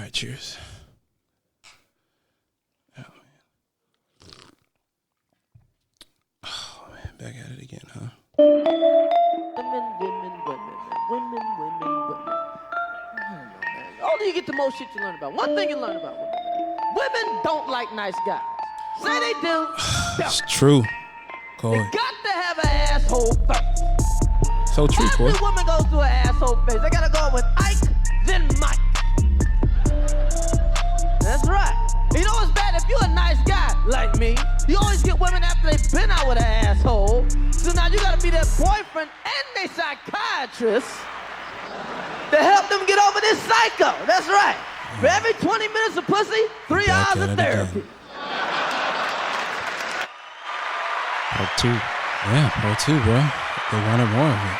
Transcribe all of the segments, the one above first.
All right, cheers. Oh man, back at it again, huh? Women. I don't know, man. The older you get, the more shit you learn about. One thing you learn about women, man. Women don't like nice guys. Say they do. It's true. They got to have an asshole first. So true, Corey. Every woman goes through an asshole phase. They gotta go with Ike, then Mike. That's right. You know what's bad? If you're a nice guy like me, you always get women after they've been out with an asshole. So now you gotta be their boyfriend and their psychiatrist to help them get over this psycho. That's right. For every 20 minutes of pussy, 3 hours of therapy. Part 2. Yeah, part 2, bro. They wanted more of it.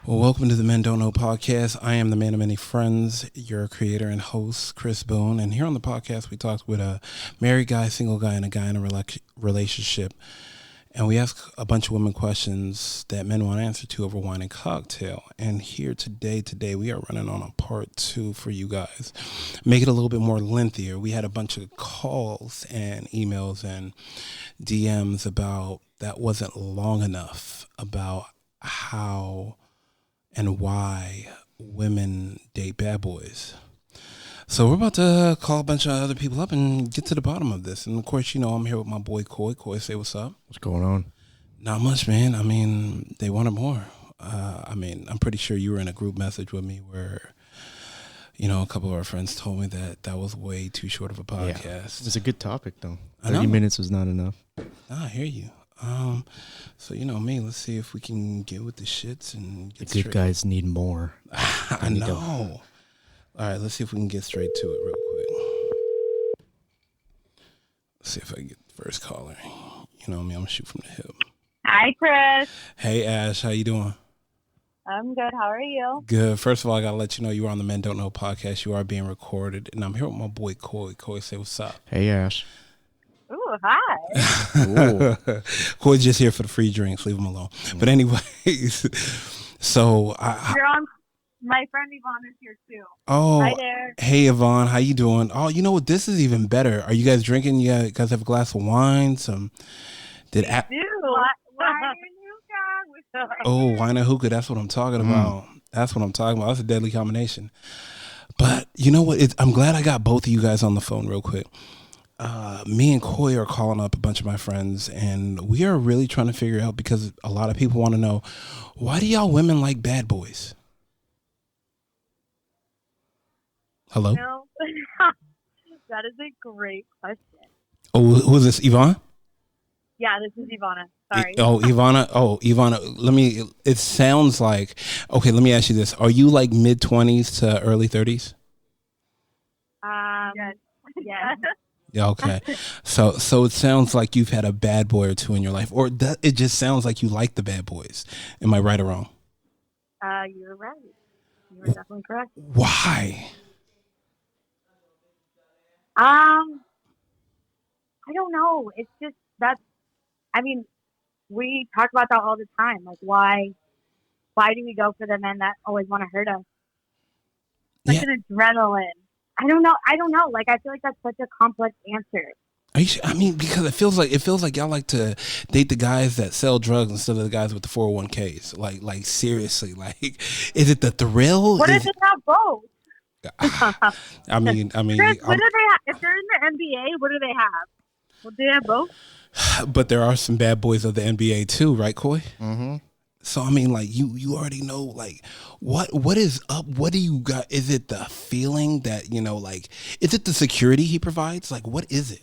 Well, welcome to the Men Don't Know podcast. I am the man of many friends, your creator and host, Chris Boone. And here on the podcast, we talked with a married guy, single guy, and a guy in a relationship. And we ask a bunch of women questions that men want answer to over wine and cocktail. And here today, we are running on a part 2 for you guys. Make it a little bit more lengthier. We had a bunch of calls and emails and DMs about that wasn't long enough, about how and why women date bad boys. So we're about to call a bunch of other people up and get to the bottom of this. And of course, you know, I'm here with my boy Coy. Coy, say what's up. What's going on? Not much, man. I mean, they wanted more. I'm pretty sure you were in a group message with me where, you know, a couple of our friends told me that was way too short of a podcast. Yeah. It's a good topic, though. I know. 30 minutes was not enough. I hear you. So you know me. Let's see if we can get with the shits and get The good guys need more. I know. All right, let's see if we can get straight to it real quick. Let's see if I can get the first caller. You know me, I'm gonna shoot from the hip. Hi, Chris. Hey, Ash, how you doing? I'm good. How are you? Good. First of all, I gotta let you know you are on the Men Don't Know podcast. You are being recorded, and I'm here with my boy Coy. Coy, say what's up. Hey, Ash. Ooh, hi. Ooh. Coy's just here for the free drinks. Leave him alone. But anyways, so You're on. My friend Yvonne is here too. Oh, hi there. Hey, Yvonne, how you doing? Oh, you know what? This is even better. Are you guys drinking? You guys have a glass of wine? Wine and hookah. That's what I'm talking about. That's what I'm talking about. That's a deadly combination. But you know what? I'm glad I got both of you guys on the phone real quick. Me and Coy are calling up a bunch of my friends, and we are really trying to figure out, because a lot of people want to know, why do y'all women like bad boys? Hello? No. That is a great question. Oh, who is this, Yvonne? Yeah, this is Ivana. Sorry. Ivana. It sounds like, okay, let me ask you this. Are you like mid-20s to early 30s? Yes. Yes. Yeah, okay. So it sounds like you've had a bad boy or two in your life, or it just sounds like you like the bad boys. Am I right or wrong? You're right. You were definitely correct. Why? I don't know. It's just we talk about that all the time. Like, why do we go for the men that always want to hurt us? Such an adrenaline. I don't know. Like, I feel like that's such a complex answer. Because it feels like y'all like to date the guys that sell drugs instead of the guys with the 401ks. Like seriously, like, is it the thrill? What if they have both? Chris, what do they have? If they're in the NBA, what do they have? Well, do they have both? But there are some bad boys of the NBA too, right, Coy? Mm-hmm. So I mean, like, you already know, like, what is up? What do you got? Is it the feeling that, you know, like, is it the security he provides? Like, what is it?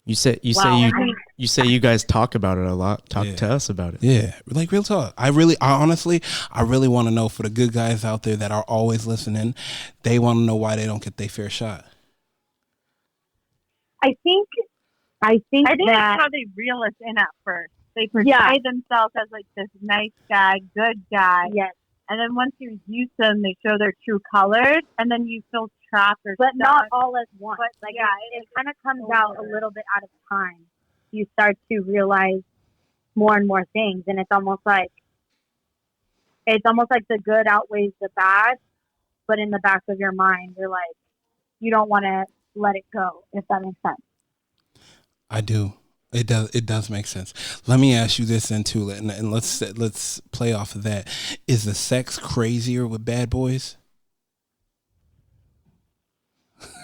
You say you guys talk about it a lot. Talk to us about it. Yeah, like, real talk. I really want to know, for the good guys out there that are always listening, they want to know why they don't get their fair shot. I think that's that, how they reel us in at first. They portray themselves as like this nice guy, good guy. yes, And then once you use them, they show their true colors, and then you feel trapped or but stuck. not all at once. But, Like, yeah, it kind of comes out a little bit out of time. You start to realize more and more things, and it's almost like it's almost like the good outweighs the bad, but in the back of your mind, you're like, you don't want to let it go, if that makes sense. I do. It does. It does make sense. Let me ask you this then too, and let's play off of that. Is the sex crazier with bad boys?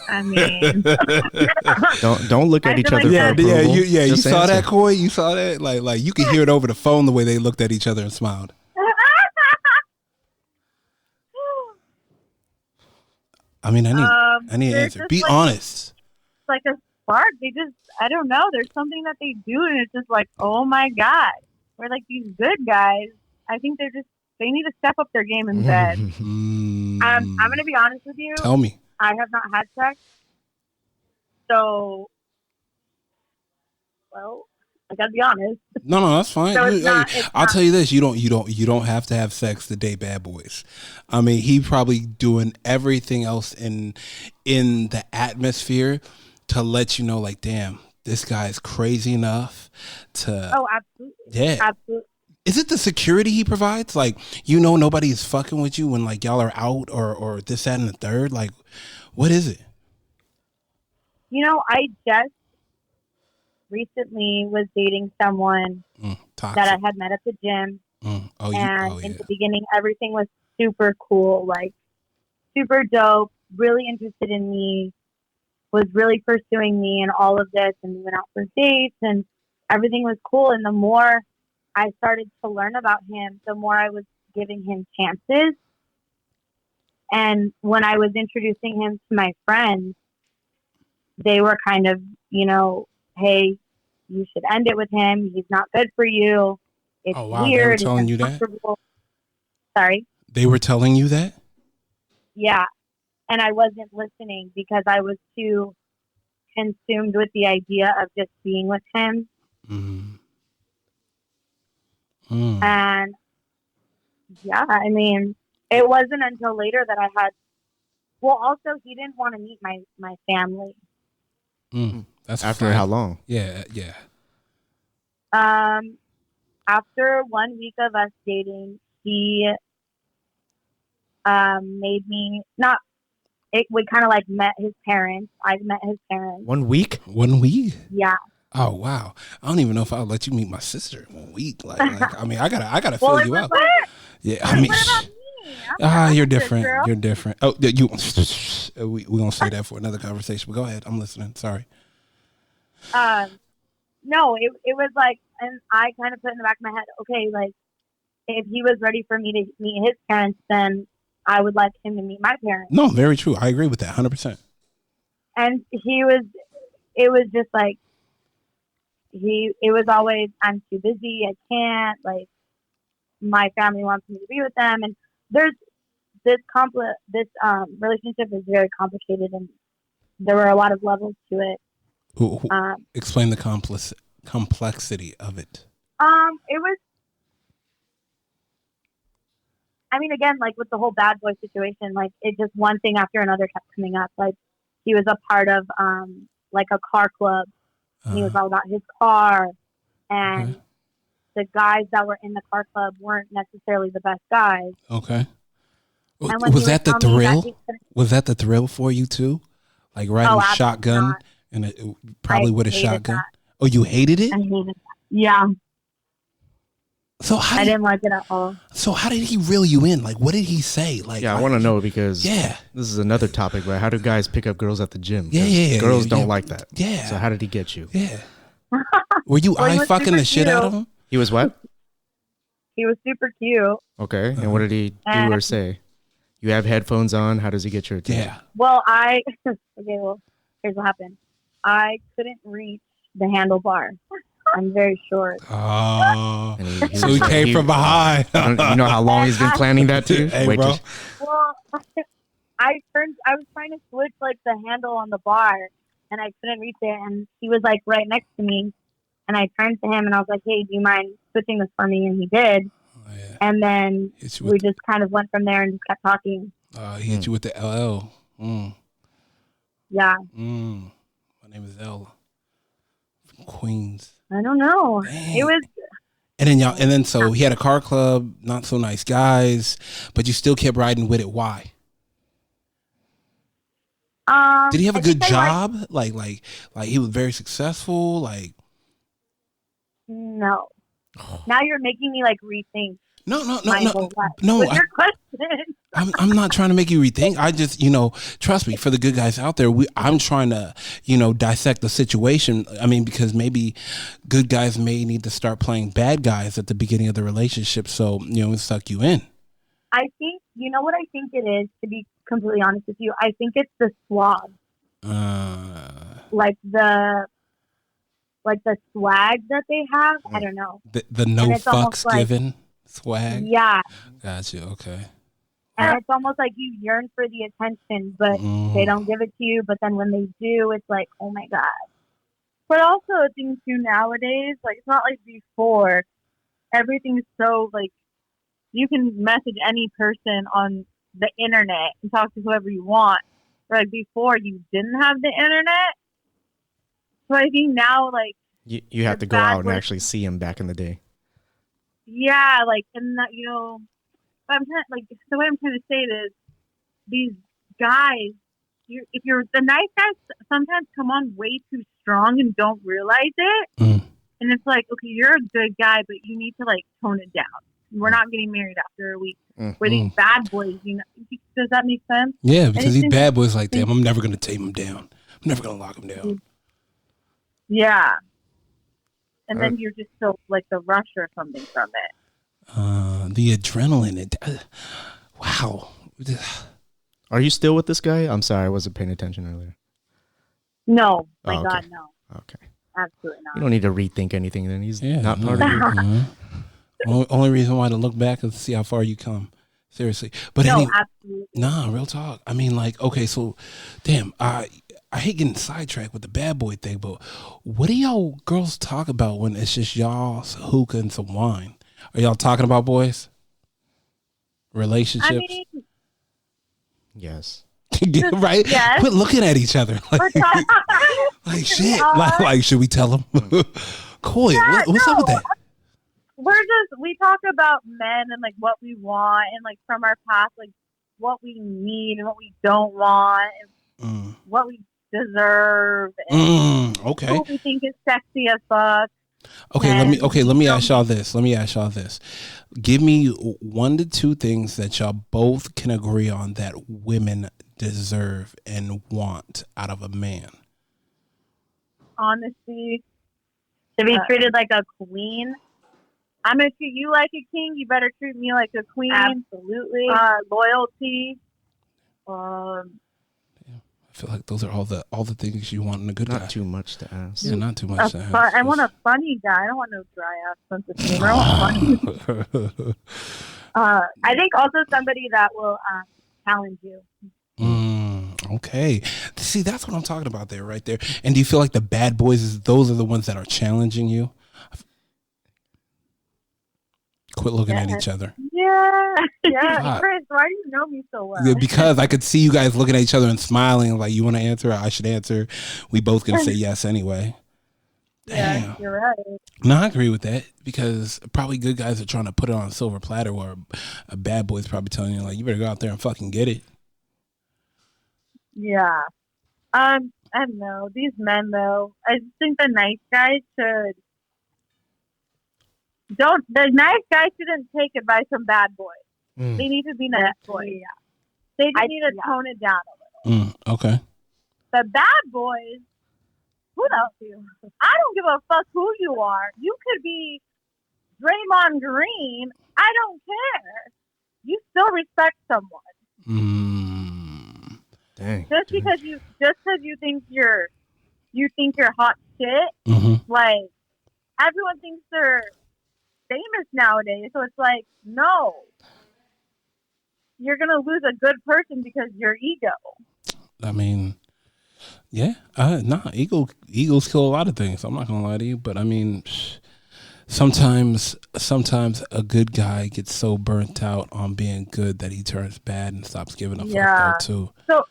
I mean, don't look at each other. Yeah, for yeah, approval. you Just saw answer. that, Coy. You saw that. Like you could hear it over the phone the way they looked at each other and smiled. I mean, I need an they're answer. just Be like- honest. it's like a spark. They just, I don't know. There's something that they do, and it's just like, oh my God. We're like these good guys. I think they need to step up their game in bed. I'm going to be honest with you. Tell me. I have not had sex. So, well, I got to be honest. No, that's fine. So it's I'll not- tell you this: you don't have to have sex to date bad boys. I mean, he probably doing everything else in the atmosphere to let you know, like, damn, this guy is crazy enough to. Oh, absolutely. Yeah. Absolutely. Is it the security he provides? Like, nobody is fucking with you when like y'all are out or this, that, and the third. Like, what is it? I just recently was dating someone Toxic. that I had met at the gym. And in the beginning, everything was super cool, like super dope, really interested in me, was really pursuing me and all of this. And we went out for dates and everything was cool. And the more I started to learn about him, the more I was giving him chances. And when I was introducing him to my friends, they were kind of, hey, you should end it with him. He's not good for you. It's Oh, wow. weird. They were It's telling you that? uncomfortable. Sorry. They were telling you that? Yeah. And I wasn't listening because I was too consumed with the idea of just being with him. And yeah, I mean, it wasn't until later that I had, well, also he didn't want to meet my family. That's After fine. how long? Yeah. After 1 week of us dating, he made me we kind of like met his parents. I met his parents. 1 week? 1 week? Yeah. Oh wow! I don't even know if I'll let you meet my sister in 1 week. Like I mean, I gotta Well, fill it you was out. like, Yeah, I mean, what about me? I'm you're a good different. girl. You're different. Oh, you. We gonna say that for another conversation. But go ahead. I'm listening. Sorry. No, it was like, and I kind of put in the back of my head, okay, like if he was ready for me to meet his parents, then I would like him to meet my parents. No, very true. I agree with that 100%. And it was just like, it was always, I'm too busy, I can't, like, my family wants me to be with them. And there's this relationship is very complicated and there were a lot of levels to it. Explain the complexity of it. It was, I mean, again, like with the whole bad boy situation, like it just one thing after another kept coming up. Like he was a part of like a car club. And he was all about his car, and the guys that were in the car club weren't necessarily the best guys. Okay. And when Was he that the would tell me that thrill? he couldn't- Was that the thrill for you too? Like riding absolutely shotgun not. and probably I with a hated shotgun. that. Oh, you hated it? I hated that. Yeah, So I didn't like it at all. So how did he reel you in? Like, what did he say? Like, Yeah, I want to know because Yeah. this is another topic, but how do guys pick up girls at the gym? 'Cause Yeah, girls yeah, don't yeah. like that. Yeah. So how did he get you? Yeah. Were you Well, he eye was fucking super the shit out of cute. him? He was what? He was super cute. Okay. And what did he do or say? You have headphones on. How does he get your attention? Yeah. Well, here's what happened. I couldn't reach the handlebar. I'm very short. Oh. And So he came from behind. You know how long he's been planning that too? Hey, Wait bro. till- Well, I was trying to switch like the handle on the bar, and I couldn't reach it. And he was like right next to me, and I turned to him and I was like, "Hey, do you mind switching this for me?" And he did. Oh, yeah. And then Hit you we with just kind of went from there and just kept talking. he hit you with the LL. Yeah, My name is L from Queens. I don't know. Dang. It was So he had a car club, not so nice guys, but you still kept riding with it. Why? Did he have a good job? Like he was very successful. Like, no. Now you're making me like rethink. No. What's your question? I'm not trying to make you rethink. I just, trust me, for the good guys out there, I'm trying to, dissect the situation. I mean, because maybe good guys may need to start playing bad guys at the beginning of the relationship, so it suck you in. I think what I think it is, to be completely honest with you. I think it's the swag. Like the swag that they have. I don't know. The no fucks given swag. Yeah. Gotcha. Okay. And it's almost like you yearn for the attention, but they don't give it to you. But then when they do, it's like, oh my God. But also, I think too nowadays, like it's not like before. Everything's so like you can message any person on the internet and talk to whoever you want. Like before, you didn't have the internet. So I think now, like you have to go out and actually see him back in the day. Yeah, like and that the way I'm trying to say it is, these guys, if you're the nice guys, sometimes come on way too strong and don't realize it. And it's like, okay, you're a good guy, but you need to like tone it down. We're not getting married after a week. We're these bad boys, Does that make sense? Yeah, because these bad boys like them, I'm never going to tame them down. I'm never going to lock them down. Yeah. And then you're just so like the rush or something from it. The adrenaline. Wow. Are you still with this guy? I'm sorry, I wasn't paying attention earlier. No, God, no. Okay. Absolutely not. You don't need to rethink anything then. He's not part of you. Only reason why to look back is to see how far you come. Seriously. But absolutely. Nah, real talk. I mean, like, okay, so, damn, I hate getting sidetracked with the bad boy thing, but what do y'all girls talk about when it's just y'all, hookah, and some wine? Are y'all talking about boys? Relationships? I mean, yes. Right? Yes. Quit looking at each other. Like shit. Like, should we tell them? Coy, what's up with that? We talk about men and like what we want and like from our past, like what we need and what we don't want and what we deserve and okay. who we think is sexy as fuck. Okay, let me ask y'all this. Give me 1 to 2 things that y'all both can agree on that women deserve and want out of a man. Honesty. To be treated like a queen. I'm going to treat you like a king. You better treat me like a queen. Absolutely. Loyalty. I feel like those are all the things you want in a good guy. Not too much to ask. Yeah, not too much to ask. I want a funny guy. I don't want no dry ass sense of humor. I want funny. I think also somebody that will challenge you. Okay. See, that's what I'm talking about there, right there. And do you feel like the bad boys, those are the ones that are challenging you? Quit looking at each other. Yeah. Chris, why do you know me so well? Yeah, because I could see you guys looking at each other and smiling like, you want to answer? I should answer. We both going to say yes anyway. Damn. Yeah, you're right. No, I agree with that because probably good guys are trying to put it on a silver platter where a bad boy's probably telling you like, you better go out there and fucking get it. Yeah. I don't know. These men though, I just think the nice guys should the nice guys shouldn't take advice from bad boys. They need to be nice boys. Yeah. They just need to tone it down a little. Okay. The bad boys, who knows? I don't give a fuck who you are. You could be Draymond Green. I don't care. You still respect someone. Dang. Just because you think you're hot shit, like everyone thinks they're famous nowadays, so it's like, no, you're gonna lose a good person because your ego. I mean, yeah, egos kill a lot of things. I'm not gonna lie to you, but I mean, sometimes a good guy gets so burnt out on being good that he turns bad and stops giving a fuck too. So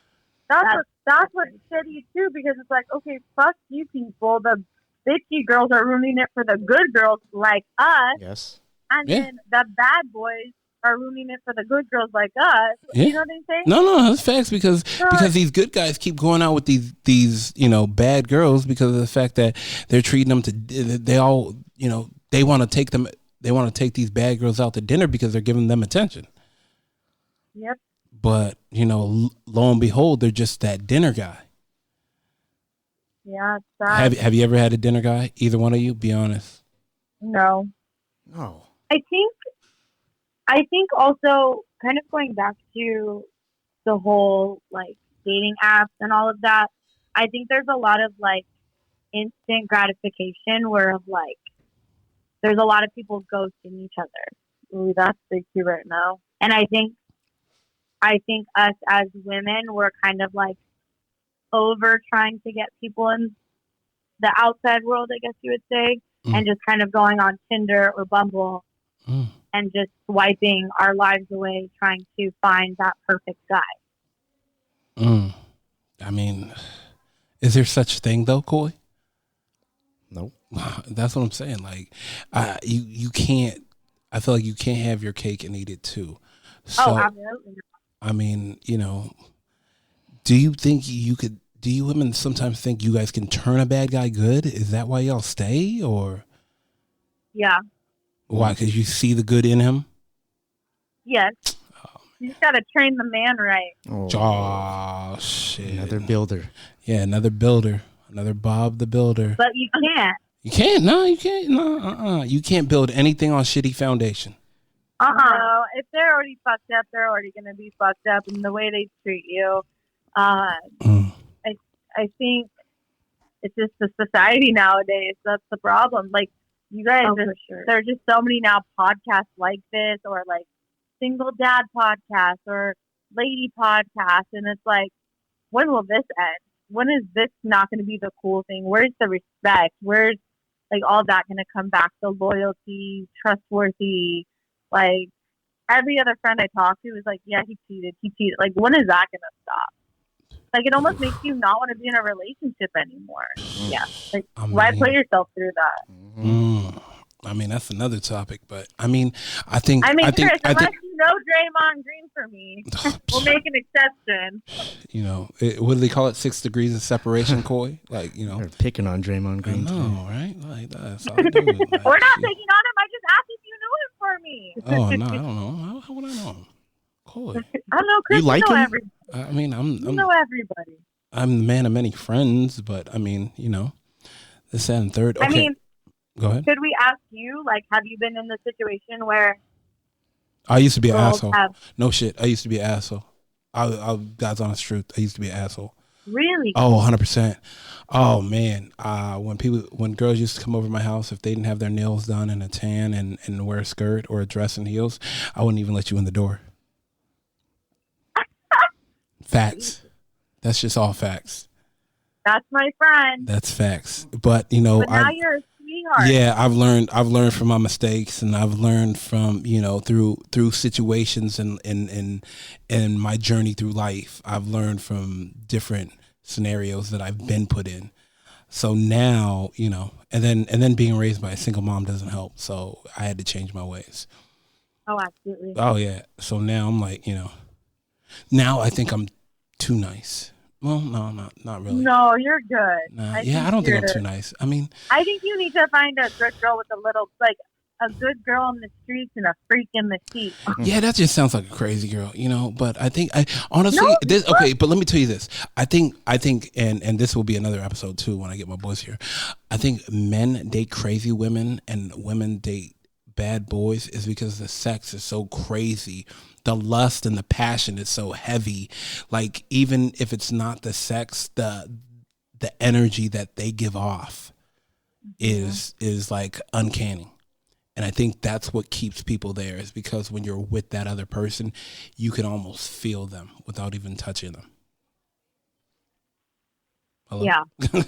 that's what's shitty too, because it's like, okay, fuck you people. The bitchy girls are ruining it for the good girls like us. Yes. And then the bad boys are ruining it for the good girls like us. Yeah. You know what I'm saying? No, that's facts because these good guys keep going out with these bad girls because of the fact that they're treating them they all they want to take these bad girls out to dinner because they're giving them attention. Yep. But lo and behold, they're just that dinner guy. Yeah. It's sad. Have you ever had a dinner guy? Either one of you? Be honest. No. No. I think also kind of going back to the whole like dating apps and all of that, I think there's a lot of like instant gratification where of like there's a lot of people ghosting each other. Ooh, that's big too right now. And I think us as women, we're kind of like over trying to get people in the outside world, I guess you would say, and just kind of going on Tinder or Bumble and just swiping our lives away trying to find that perfect guy. I mean, is there such thing though, Coy? Nope. That's what I'm saying. Like, you can't. I feel like you can't have your cake and eat it too. So, absolutely. I mean, do you think you could? Do you women sometimes think you guys can turn a bad guy good? Is that why y'all stay, or? Yeah. Why? Because you see the good in him. Yes. You just gotta train the man right. Oh shit! Another builder. Yeah, another builder. Another Bob the Builder. But you can't. You can't. No, you can't. No, You can't build anything on shitty foundation. No, if they're already fucked up, they're already gonna be fucked up, and the way they treat you. I think it's just the society nowadays that's the problem. Like you guys, there's just so many now podcasts like this, or like single dad podcasts, or lady podcasts, and it's like, when will this end? When is this not going to be the cool thing? Where's the respect? Where's like all that going to come back? The loyalty, trustworthy, like every other friend I talk to is like, yeah, he cheated. Like, when is that going to stop? Like, it almost makes you not want to be in a relationship anymore. Yeah. Like, why put yourself through that? I mean, that's another topic, but I mean, Chris, unless you know Draymond Green for me, we'll make an exception. What do they call it? 6 degrees of separation, Coy? Like, They're picking on Draymond Green. I know, right? Like, that's all I do. Like, we're not picking on him. I just asked if you knew him for me. Oh, no, I don't know. How would I know him? Coy. I don't know, Chris. You like him? Everybody. I mean, you know everybody. I'm the man of many friends, but I mean, this, that, and third. Okay. I mean, go ahead. Could we ask you, like, have you been in the situation where I used to be an girls asshole. No shit. I used to be an asshole. God's honest truth. I used to be an asshole. Really? Oh, 100%. Oh man. When girls used to come over to my house, if they didn't have their nails done and a tan and wear a skirt or a dress and heels, I wouldn't even let you in the door. Facts. That's just all facts. That's my friend. That's facts. But but now you're a sweetheart. Yeah, I've learned from my mistakes, and I've learned from through situations and in my journey through life. I've learned from different scenarios that I've been put in. So now, and then being raised by a single mom doesn't help. So I had to change my ways. Oh, absolutely. Oh yeah. So now I'm like, now I think I'm too nice. Well, no, not really. No, you're good. Nah, I don't think I'm too nice. I mean, I think you need to find a good girl with a little, like, a good girl in the streets and a freak in the sheets. Yeah, that just sounds like a crazy girl, But I think honestly, okay. But let me tell you this. I think, and this will be another episode too when I get my boys here. I think men date crazy women and women date bad boys is because the sex is so crazy. The lust and the passion is so heavy. Like, even if it's not the sex, the energy that they give off is like uncanny. And I think that's what keeps people there, is because when you're with that other person, you can almost feel them without even touching them. Hello? Yeah. No,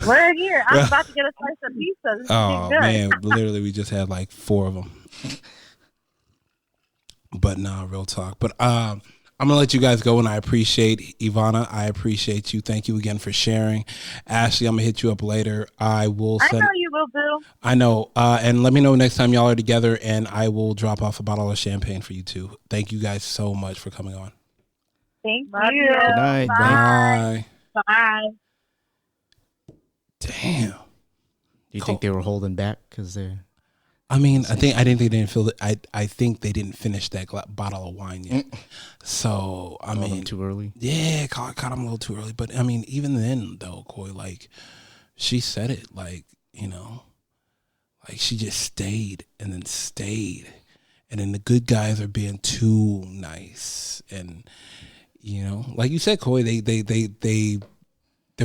we're here. I'm about to get a slice of pizza. This Oh, is good. man. Literally, we just had like 4 of them. But nah, real talk. But all I'm going to let you guys go, and I appreciate Ivana. I appreciate you. Thank you again for sharing. Ashley, I'm going to hit you up later. I know you will, Boo. I know. And let me know next time y'all are together, and I will drop off a bottle of champagne for you too. Thank you guys so much for coming on. Thank Love you. you. Good night. Bye. Bye. Damn. Do you think they were holding back because they're? I mean, I think they didn't feel that. I think they didn't finish that bottle of wine yet. So I mean, too early. Yeah, caught them a little too early. But I mean, even then though, Coy, like she said it, like like she just stayed and then stayed, and then the good guys are being too nice, and like you said, Coy, they're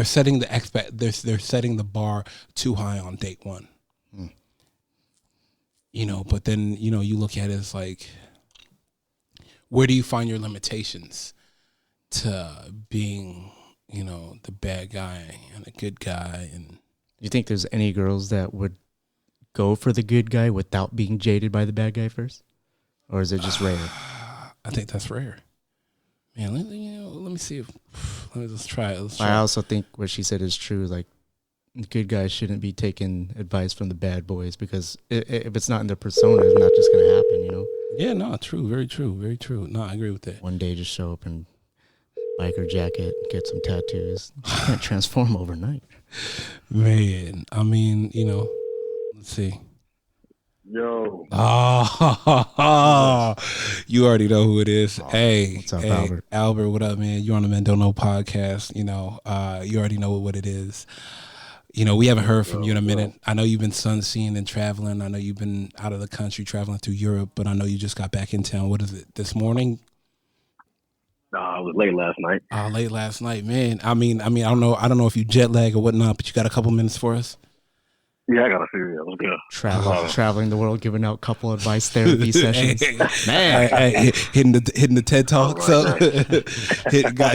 setting they're setting the bar too high on date one. But then, you look at it as like, where do you find your limitations to being, the bad guy and a good guy? And do you think there's any girls that would go for the good guy without being jaded by the bad guy first? Or is it just rare? I think that's rare. Man, let me see let's try it. I also think what she said is true. Like, good guys shouldn't be taking advice from the bad boys, because if it's not in their persona, it's not just going to happen, Yeah, no, true. Very true. Very true. No, I agree with that. One day just show up in biker jacket, get some tattoos. You can't transform overnight. Man, I mean, let's see. Yo. Oh, you already know who it is. Hey, what's up, Albert? Albert, what up, man? You're on the Men Don't Know podcast. You already know what it is. We haven't heard from you in a minute. I know you've been sunseeing and traveling. I know you've been out of the country traveling through Europe, but I know you just got back in town. What is it, this morning? It was late last night. Late last night, man. I mean, I don't know if you jet lag or whatnot, but you got a couple minutes for us? Yeah, I got a few. It was good. Traveling the world, giving out couple advice therapy sessions. Man, hitting the TED Talks up.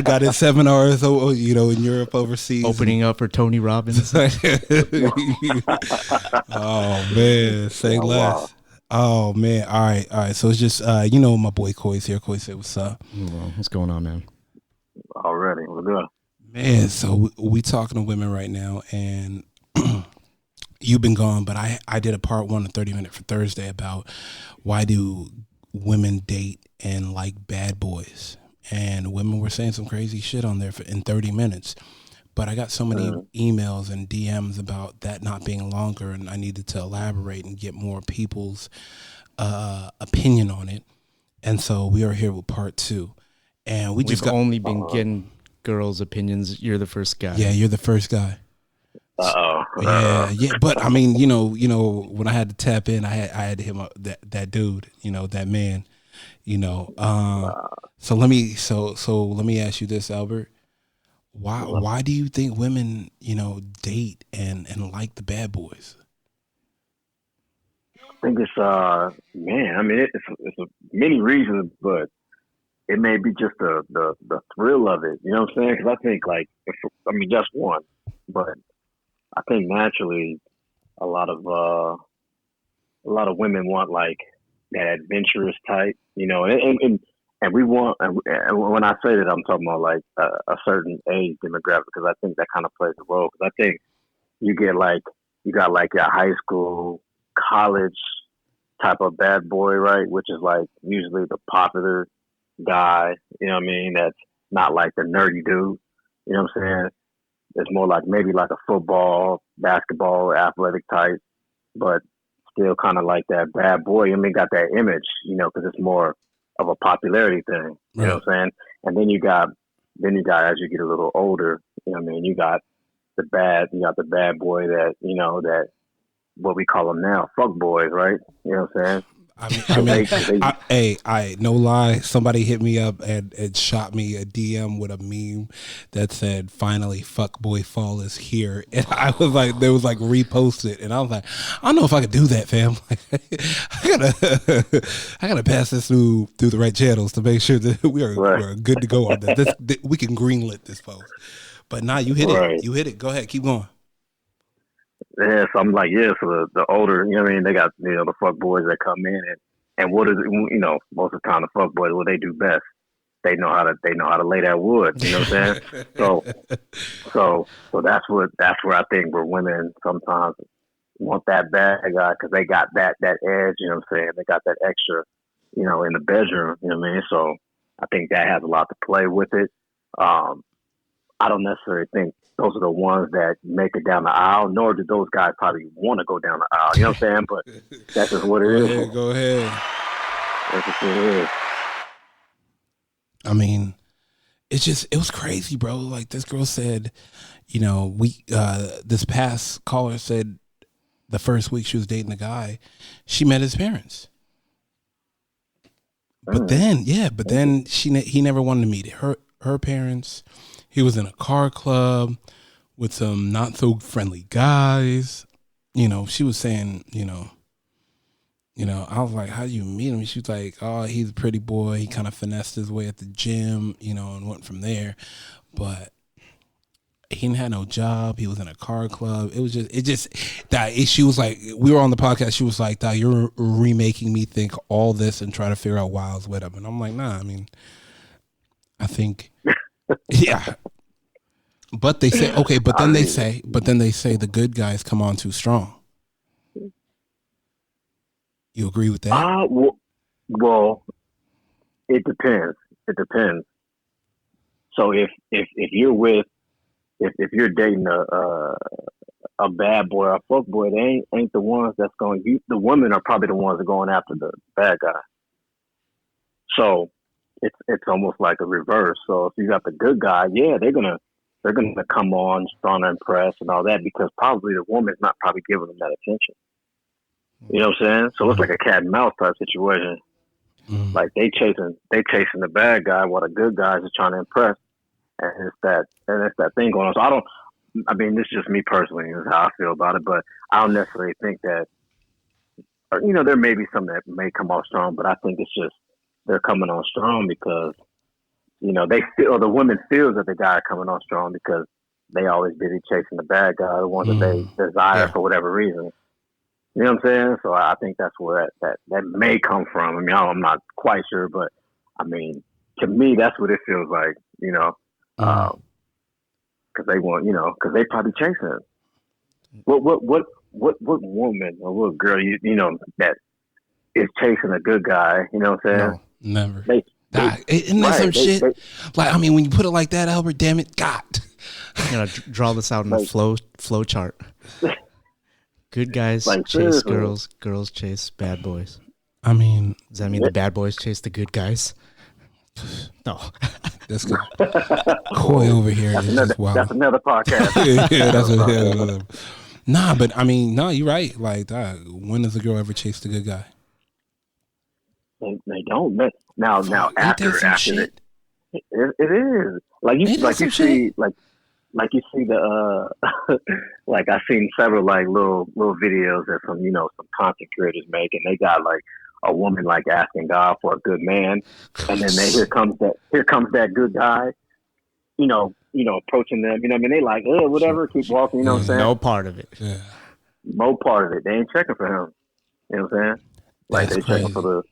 got his seminars, in Europe, overseas. Opening up for Tony Robbins. Oh man, say less. Wow. Oh man, all right. So it's just my boy Coy's here. Coy said, "What's up?" Well, what's going on, man? Already, we're good. Man, so we talking to women right now, and you've been gone, but I did a part 1 of 30 Minute for Thursday about why do women date and like bad boys, and women were saying some crazy shit on there in 30 minutes. But I got so many emails and DMs about that not being longer, and I needed to elaborate and get more people's opinion on it. And so we are here with part 2. And we've only been getting girls' opinions. You're the first guy. Yeah, you're the first guy. Yeah. But I mean, when I had to tap in, I had to hit that dude, that man, So let me ask you this, Albert. Why do you think women, date and like the bad boys? I think it's it's many reasons, but it may be just the thrill of it. You know what I'm saying? Because I think just one, but I think naturally a lot of women want like that adventurous type, and we want, and when I say that, I'm talking about like a certain age demographic, because I think that kind of plays a role. Because I think you got your high school, college type of bad boy, right? Which is like usually the popular guy, that's not like the nerdy dude, you know what I'm saying? It's more like maybe like a football, basketball, athletic type, but still kind of like that bad boy. Got that image, because it's more of a popularity thing. You know what I'm saying? And then you got as you get a little older, you got the bad boy that that what we call them now, fuck boys, right? You know what I'm saying? No lie. Somebody hit me up and shot me a DM with a meme that said, "Finally, fuckboy fall is here," and I was like, there was like reposted, and I was like, I don't know if I could do that, fam. I gotta pass this through the right channels to make sure that we're good to go on that. We can greenlit this post. But nah, you hit it. You hit it. Go ahead, keep going. Yeah, so I'm like, so the older, they got, the fuck boys that come in and what is it, most of the time the fuck boys, what they do best they know how to lay that wood. You know what I'm saying? So that's where I think where women sometimes want that bad guy because they got that edge. You know what I'm saying? They got that extra, in the bedroom. You know what I mean? So I think that has a lot to play with it. I don't necessarily think those are the ones that make it down the aisle, nor do those guys probably want to go down the aisle. You know what I'm saying? But that's just what it is. Go ahead. That's just what it is. I mean, it was crazy, bro. Like this girl said, this past caller said the first week she was dating a guy, she met his parents. But then he never wanted to meet her parents. He was in a car club with some not so friendly guys. She was saying, I was like, how do you meet him? She was like, oh, he's a pretty boy. He kind of finessed his way at the gym, and went from there. But he didn't have no job. He was in a car club. It was just that she was like, we were on the podcast. She was like, you're remaking me think all this and try to figure out why I was with him. And I'm like, nah, I mean, I think, yeah. But they say, okay, but then they say the good guys come on too strong. You agree with that? Well, it depends. It depends. So if you're dating a bad boy or a fuck boy, they ain't the ones that's going. The women are probably the ones that are going after the bad guy. So it's almost like a reverse. So if you got the good guy, yeah, they're gonna come on, trying to impress and all that because probably the woman's not probably giving them that attention. You know what I'm saying? So it's like a cat and mouse type situation. Mm-hmm. Like they chasing the bad guy while the good guys are trying to impress. And it's that thing going on. So this is just me personally, is how I feel about it, but I don't necessarily think that, there may be some that may come off strong, but I think it's just, they're coming on strong because, the women feels that the guy are coming on strong because they always busy chasing the bad guy, the one that they desire for whatever reason. You know what I'm saying? So I think that's where that may come from. I mean, I'm not quite sure, but I mean, to me, that's what it feels like, because they want, because they probably chasing it. What woman or what girl that is chasing a good guy? You know what I'm saying? No, never. Isn't that some shit? Like, I mean, when you put it like that, Albert, damn it, God. You gotta draw this out in a flow chart. Good guys chase girls, girls chase bad boys. I mean, does that mean the bad boys chase the good guys? No. That's good. Coy over here. That's another podcast. Yeah, that's another. Nah, but I mean, no, you're right. Like, when does a girl ever chase the good guy? They don't. Now after shit? It is like you see the like I've seen several like little videos that some content creators make, and they got like a woman like asking God for a good man, and then here comes that good guy, approaching them. You know what I mean? They like, whatever, keep walking. You know what I'm saying? No part of it. Yeah. No part of it. They ain't checking for him. You know what I'm saying? Like That's they crazy. checking for the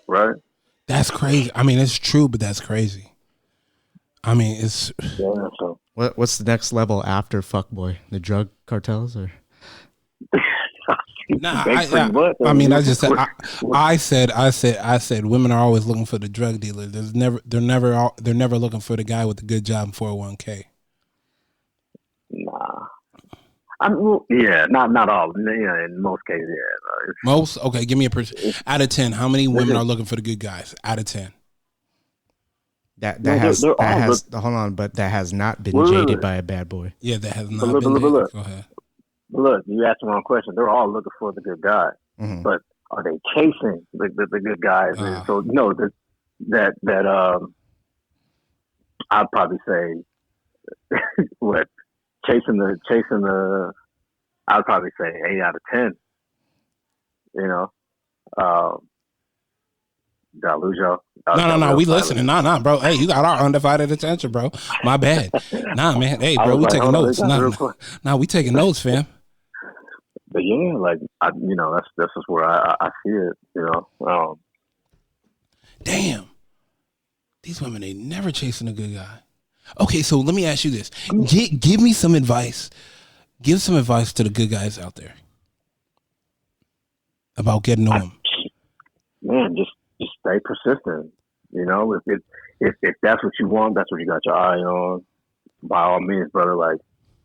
right. That's crazy. I mean, it's true, but that's crazy. I mean, it's So what's the next level after fuckboy? The drug cartels or? Nah, I said women are always looking for the drug dealer. They're never looking for the guy with the good job and 401k. Nah. Not all. In most cases, yeah. Most? Okay, give me out of 10. How many women are looking for the good guys? Out of 10. That has not been jaded by a bad boy. Yeah, that has not been jaded. Go ahead. Look, you asked the wrong question. They're all looking for the good guy, but are they chasing the good guys? So no, I'd probably say what chasing the. I'd probably say 8 out of 10. Did I lose y'all? No. We listening. Nah, bro. Hey, you got our undivided attention, bro. My bad. Nah, man. Hey, bro, we taking notes. Nah, we taking notes, fam. But yeah, like that's just where I see it. Damn, these women, they never chasing a good guy. Okay, so let me ask you this. Give me some advice. Give some advice to the good guys out there about getting to them. Man, just stay persistent. You know, if that's what you want, that's what you got your eye on. By all means, brother, like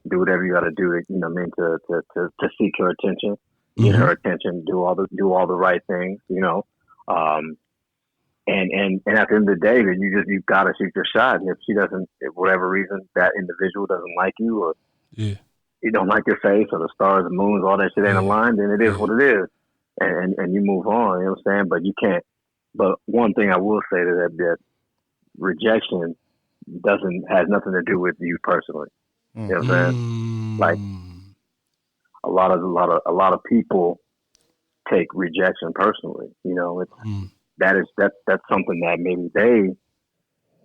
do whatever you got to do to, you know what I mean, to seek her attention, get her attention, do all the right things, you know. And at the end of the day, you got to shoot your shot. And if she doesn't, if whatever reason that individual doesn't like you, or you don't like your face, or the stars and moons, all that shit ain't aligned, then it is what it is, and you move on. You know what I'm saying? But you can't. But one thing I will say to that rejection has nothing to do with you personally. You know what I'm saying? Like a lot of people take rejection personally. You know, it's that's something that maybe they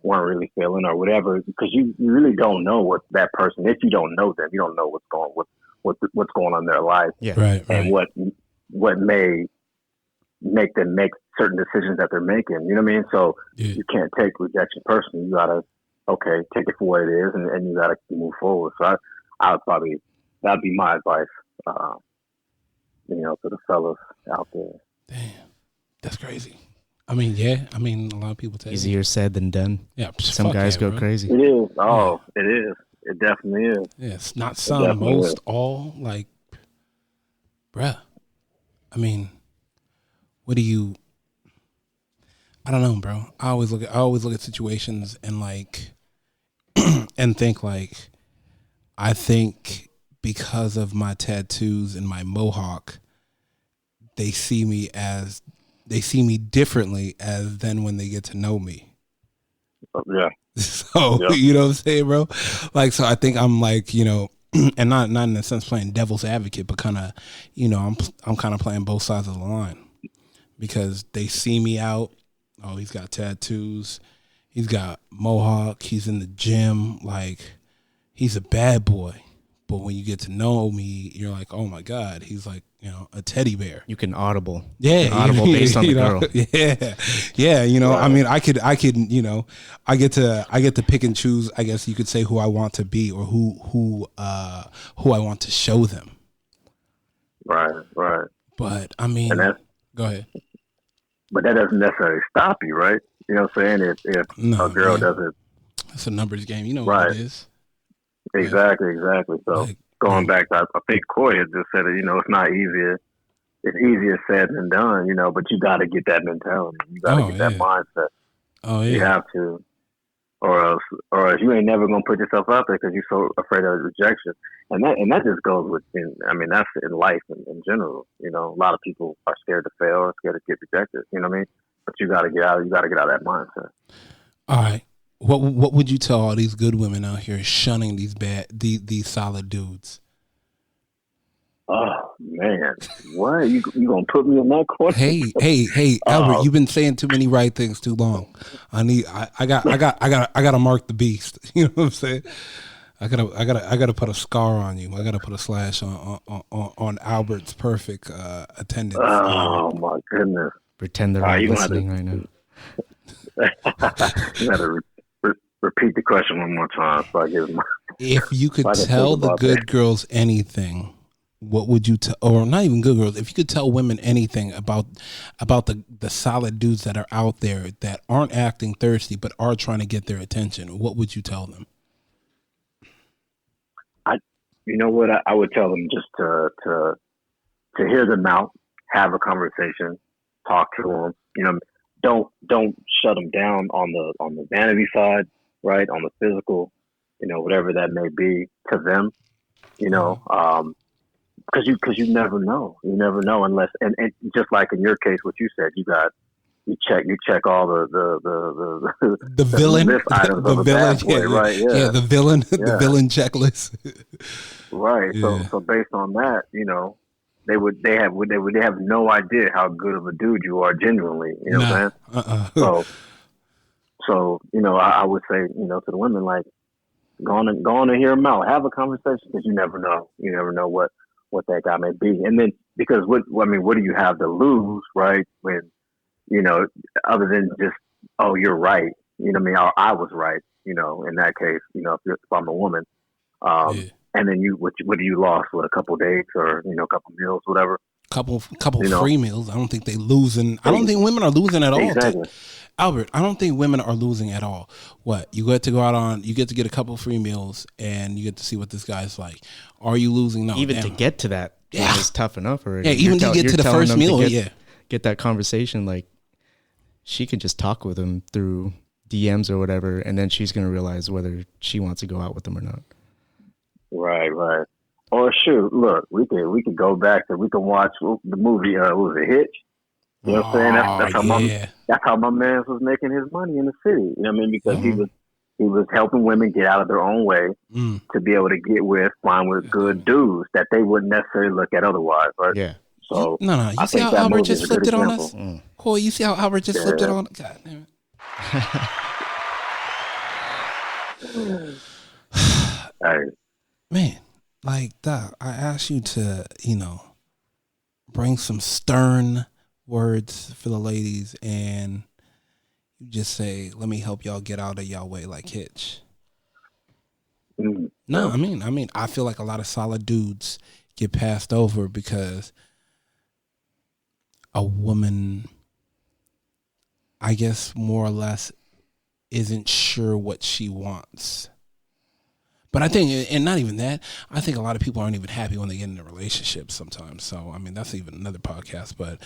weren't really feeling or whatever, because you really don't know what that person. If you don't know them, you don't know what's going on in their life, and what may make them make certain decisions that they're making. You know what I mean? So you can't take rejection personally. You gotta take it for what it is, and you gotta move forward. So that'd be my advice, you know, to the fellas out there. Damn, that's crazy. I mean, a lot of people take easier said than done. Yeah, some guys go crazy. It is. Oh, it is. It definitely is. Yeah, it's not some, most, all. Like, bruh. I mean, what do you? I don't know, bro. I always look at situations and like, and think like, I think because of my tattoos and my mohawk, they see me differently as then when they get to know me. Yeah. So, you know what I'm saying, bro? Like, so I think I'm like, you know, and not in a sense playing devil's advocate, but kind of, you know, I'm kind of playing both sides of the line, because they see me out. Oh, he's got tattoos. He's got mohawk. He's in the gym. Like, he's a bad boy. But when you get to know me, you're like, oh my God, he's like, you know, a teddy bear. You can audible. Yeah. Audible based on the girl. Yeah. Yeah. You know, I mean, I could, you know, I get to pick and choose, I guess you could say, who I want to be, or who I want to show them. Right. But I mean, go ahead. But that doesn't necessarily stop you, right? You know what I'm saying? If a girl doesn't. It's a numbers game. You know what it is. Exactly. So like, going back to, I think Corey had just said it, you know, it's not easier. It's easier said than done, you know, but you got to get that mentality. You got to get that mindset. Oh, yeah. You have to. Or else you ain't never going to put yourself out there because you're so afraid of rejection. And that just goes with, that's in life in general. You know, a lot of people are scared to fail or scared to get rejected. You know what I mean? But you got to get out of that mindset. All right. What would you tell all these good women out here shunning these solid dudes? Oh man, what you gonna put me in that corner? Hey, Albert, you've been saying too many right things too long. I gotta mark the beast. You know what I'm saying? I gotta put a scar on you. I gotta put a slash on Albert's perfect attendance. Oh my goodness! Pretend they're not listening right now. You gotta repeat the question one more time so I get my. If you could tell the good girls anything, what would you tell? Or not even good girls. If you could tell women anything about the solid dudes that are out there that aren't acting thirsty but are trying to get their attention, what would you tell them? You know what? I would tell them just to hear them out, have a conversation, talk to them. You know, don't shut them down on the vanity side, right? On the physical, you know, whatever that may be to them, you know, because you never know. You never know unless and just like in your case, what you said, you check all the villain list items the of a villain, bad boy, right? Yeah, the villain the villain checklist. Right. Yeah. So based on that, you know, they have no idea how good of a dude you are genuinely. You know what I'm saying? So you know, I would say, you know, to the women, like, go on and hear them out, have a conversation, because you never know. You never know what that guy may be, and then because what do you have to lose, right? When, you know, other than just, oh, you're right, You know what I mean? Or I was right. You know, in that case, you know, if I'm a woman, and then what you lost with a couple dates or a couple meals, whatever. Couple free meals. I don't think they losing. I don't think women are losing at all. Exactly. Albert, I don't think women are losing at all. What, you get to go out on, you get to get a couple free meals and you get to see what this guy's like. Are you losing? No. Even to get to that, it's tough enough already. Yeah, even to get to the first meal, get that conversation. Like, she can just talk with him through DMs or whatever, and then she's gonna realize whether she wants to go out with him or not. Right. Or shoot, look, we could go back to, we can watch the movie. What was it, Hitch? You know what I'm saying? That's how my man was making his money in the city. You know what I mean? Because he was helping women get out of their own way to be able to find with good dudes that they wouldn't necessarily look at otherwise. Right? Yeah. So no. You see how Albert just flipped it on us? Boy, you see how Albert just flipped it on? God damn it. Hey. Man, like, Doc, I asked you to, bring some stern words for the ladies, and you just say, let me help y'all get out of y'all way like Hitch. No, I mean, I feel like a lot of solid dudes get passed over because a woman, I guess, more or less isn't sure what she wants. But I think, and not even that, I think a lot of people aren't even happy when they get into relationships sometimes. So, I mean, that's even another podcast. But,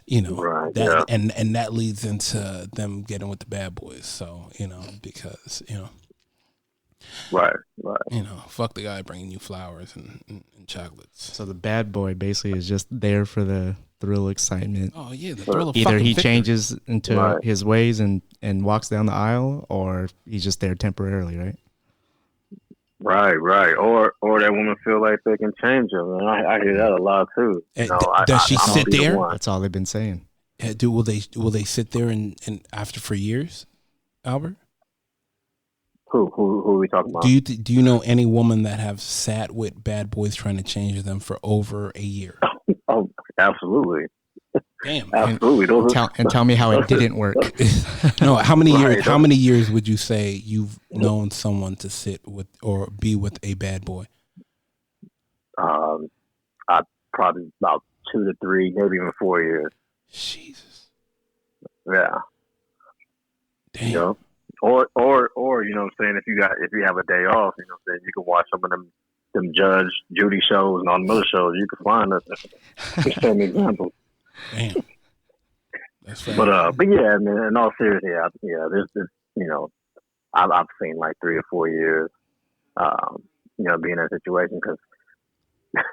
and that leads into them getting with the bad boys. So, because, Right. Fuck the guy bringing you flowers and chocolates. So the bad boy basically is just there for the thrill, excitement. Oh, yeah, the thrill of either he victory. changes into his ways and walks down the aisle, or he's just there temporarily, right? Right. Or that woman feel like they can change them. And I hear that a lot too. Does she sit there? That's all they've been saying. Will they sit there and after for years, Albert? Who are we talking about? Do you know any woman that have sat with bad boys trying to change them for over a year? Oh, absolutely. Damn. Absolutely. Tell me how it didn't work. No, how many years? How many years would you say you've known someone to sit with or be with a bad boy? I probably about 2 to 3, maybe even 4 years. Jesus. Yeah. Damn. Or you know what I'm saying, if you have a day off, you know what I'm saying, you can watch some of them Judge Judy shows and all the other shows. You can find us. Just same example. Damn. That's fair. But yeah, man. In all seriousness, there's I've seen like 3 or 4 years, being in a situation because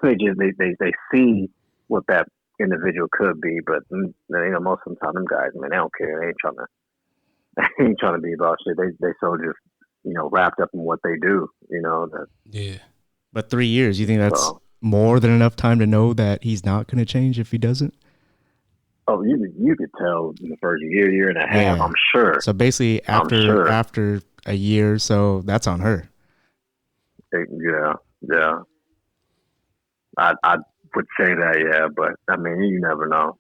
they see what that individual could be, but most of the time them guys, man, they don't care. They ain't trying to be about shit. They so just wrapped up in what they do. Yeah. But 3 years, you think that's more than enough time to know that he's not going to change if he doesn't? Oh, you could tell in the first year and a half, I'm sure. So basically, after a year or so, that's on her. Yeah. I would say that, yeah, but I mean, you never know.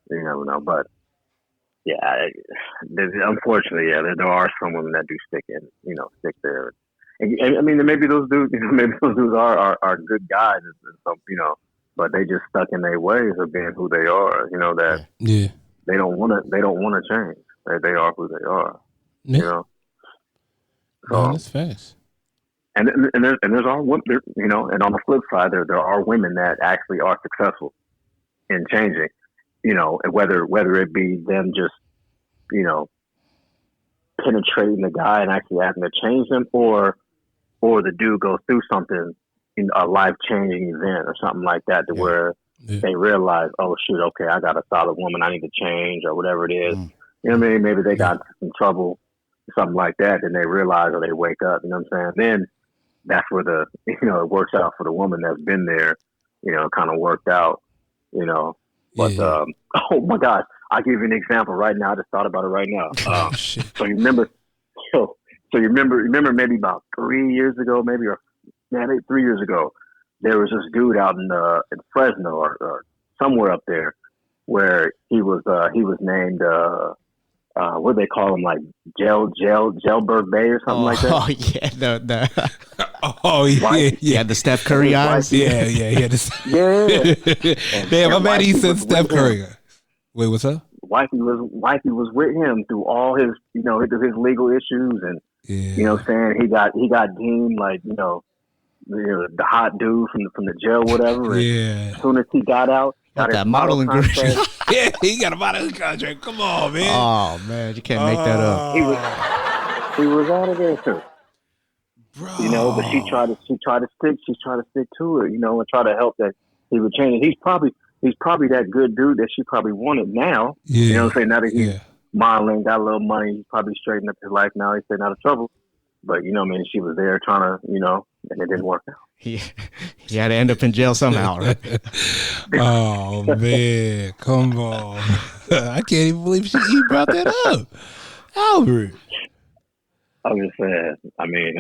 But yeah, unfortunately, there are some women that do stick there. And I mean, maybe those dudes, are good guys, and some, but they just stuck in their ways of being who they are. They don't want to change. They are who they are. Yeah. So that's fast. And there's all women, and on the flip side, there are women that actually are successful in changing. Whether it be them just, penetrating the guy and actually having to change them, or the dude goes through something, a life-changing event or something like that, to where they realize, oh shoot, okay, I got a solid woman, I need to change, or whatever it is. You know what I mean? Maybe they got some trouble, something like that, and they realize, or they wake up. You know what I'm saying? Then that's where it works out for the woman that's been there. Kind of worked out. But oh my God, I'll give you an example right now. I just thought about it right now. So you remember maybe about 3 years ago, maybe 3 years ago, there was this dude out in Fresno or somewhere up there where he was named what do they call him, like Jailbird Bay or something like that. Oh yeah, the Oh yeah, yeah, the Steph Curry eyes. yeah. Yeah. Damn, I'm mad he Wifey said was Steph with him. Curry. Wait, what's up? Wifey was with him through all his his legal issues, and Yeah. saying he got deemed like the hot dude from the jail, whatever. And Yeah. as soon as he got out, Got his that modeling contract. career. Yeah, he got a modeling contract. Come on, man. Oh man, you can't make that up. He was out of there too. Bro. But she tried to stick to it, and try to help that he would change. He's probably that good dude that she probably wanted now. Yeah. You know what I'm saying? Now that he's Yeah. modeling, got a little money, he's probably straightened up his life now. He's staying out of trouble. But she was there trying to, and it didn't work out. He had to end up in jail somehow, right? Oh man, come on! I can't even believe he brought that up, Albert. I'm just saying. I mean,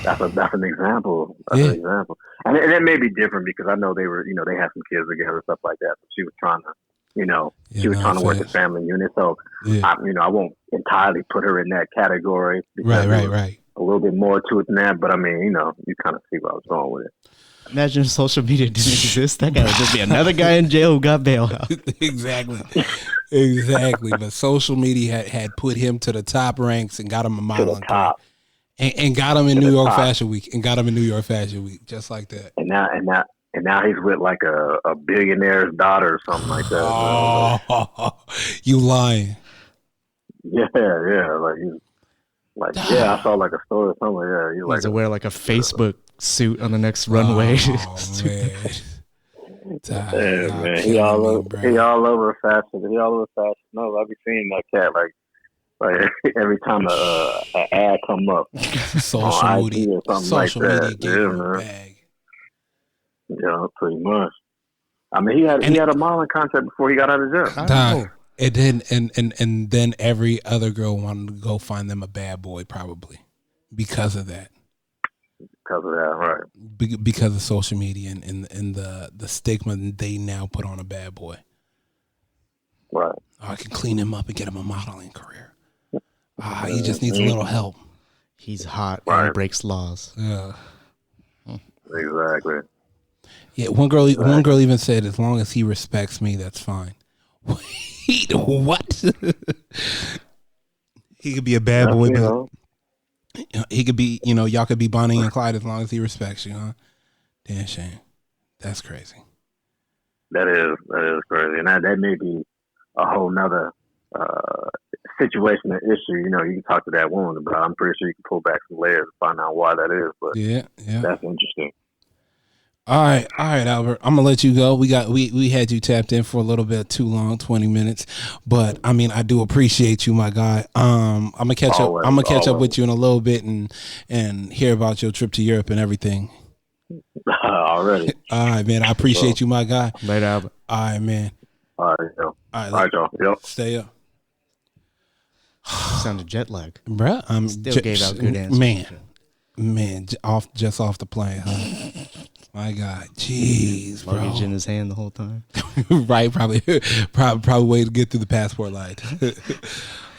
that's an example. That's an example, and that may be different because I know they were, they had some kids together and stuff like that. But she was trying to, she was trying to work the family unit. So, I won't entirely put her in that category. Because Right. A little bit more to it than that, but I mean, you kind of see what I was going with it. Imagine if social media didn't exist. That guy would just be another guy in jail who got bail out. Exactly. But social media had put him to the top ranks and got him a To modeling the top. career. And got him in New York top. Fashion Week, just like that. And now he's with like a billionaire's daughter or something like that. Oh, you lying? Yeah, I saw like a story or something like that. He's He like has to wear like a Facebook suit on the next runway. Oh man. yeah, man, he all over fashion. No, I be seeing that cat like every time a ad come up. Social on media, IG or something social like media that. gave Yeah, him a man. bag. Yeah, pretty much. I mean, he had a modeling contract before he got out of jail. Dog. And then every other girl wanted to go find them a bad boy, probably because of that. Because of that, right? Because of social media and the stigma they now put on a bad boy. Right. Oh, I can clean him up and get him a modeling career. He just needs a little help. He's hot and he breaks laws. Yeah. Exactly. Yeah. One girl even said, "As long as he respects me, that's fine." What? He could be a bad boy, but he could be, y'all could be Bonnie and Clyde as long as he respects you, huh? Damn shame. That's crazy. That is crazy, and that may be a whole nother situation and issue. You can talk to that woman about. I'm pretty sure you can pull back some layers and find out why that is. But Yeah. that's interesting. All right, Albert. I'm gonna let you go. We had you tapped in for a little bit too long, 20 minutes. But I mean, I do appreciate you, my guy. I'm gonna catch up. I'm gonna catch up with you in a little bit and hear about your trip to Europe and everything. Already. All right, man. I appreciate you, my guy. Later, Albert. All right, man. All right, yo. All All right, y'all. Yep. Stay up, Sounded jet lag. bruh. I'm Still gave out good answers. Man, just off the plane, huh? My God, jeez, bro. Luggage in his hand the whole time. Right, probably way to get through the passport line.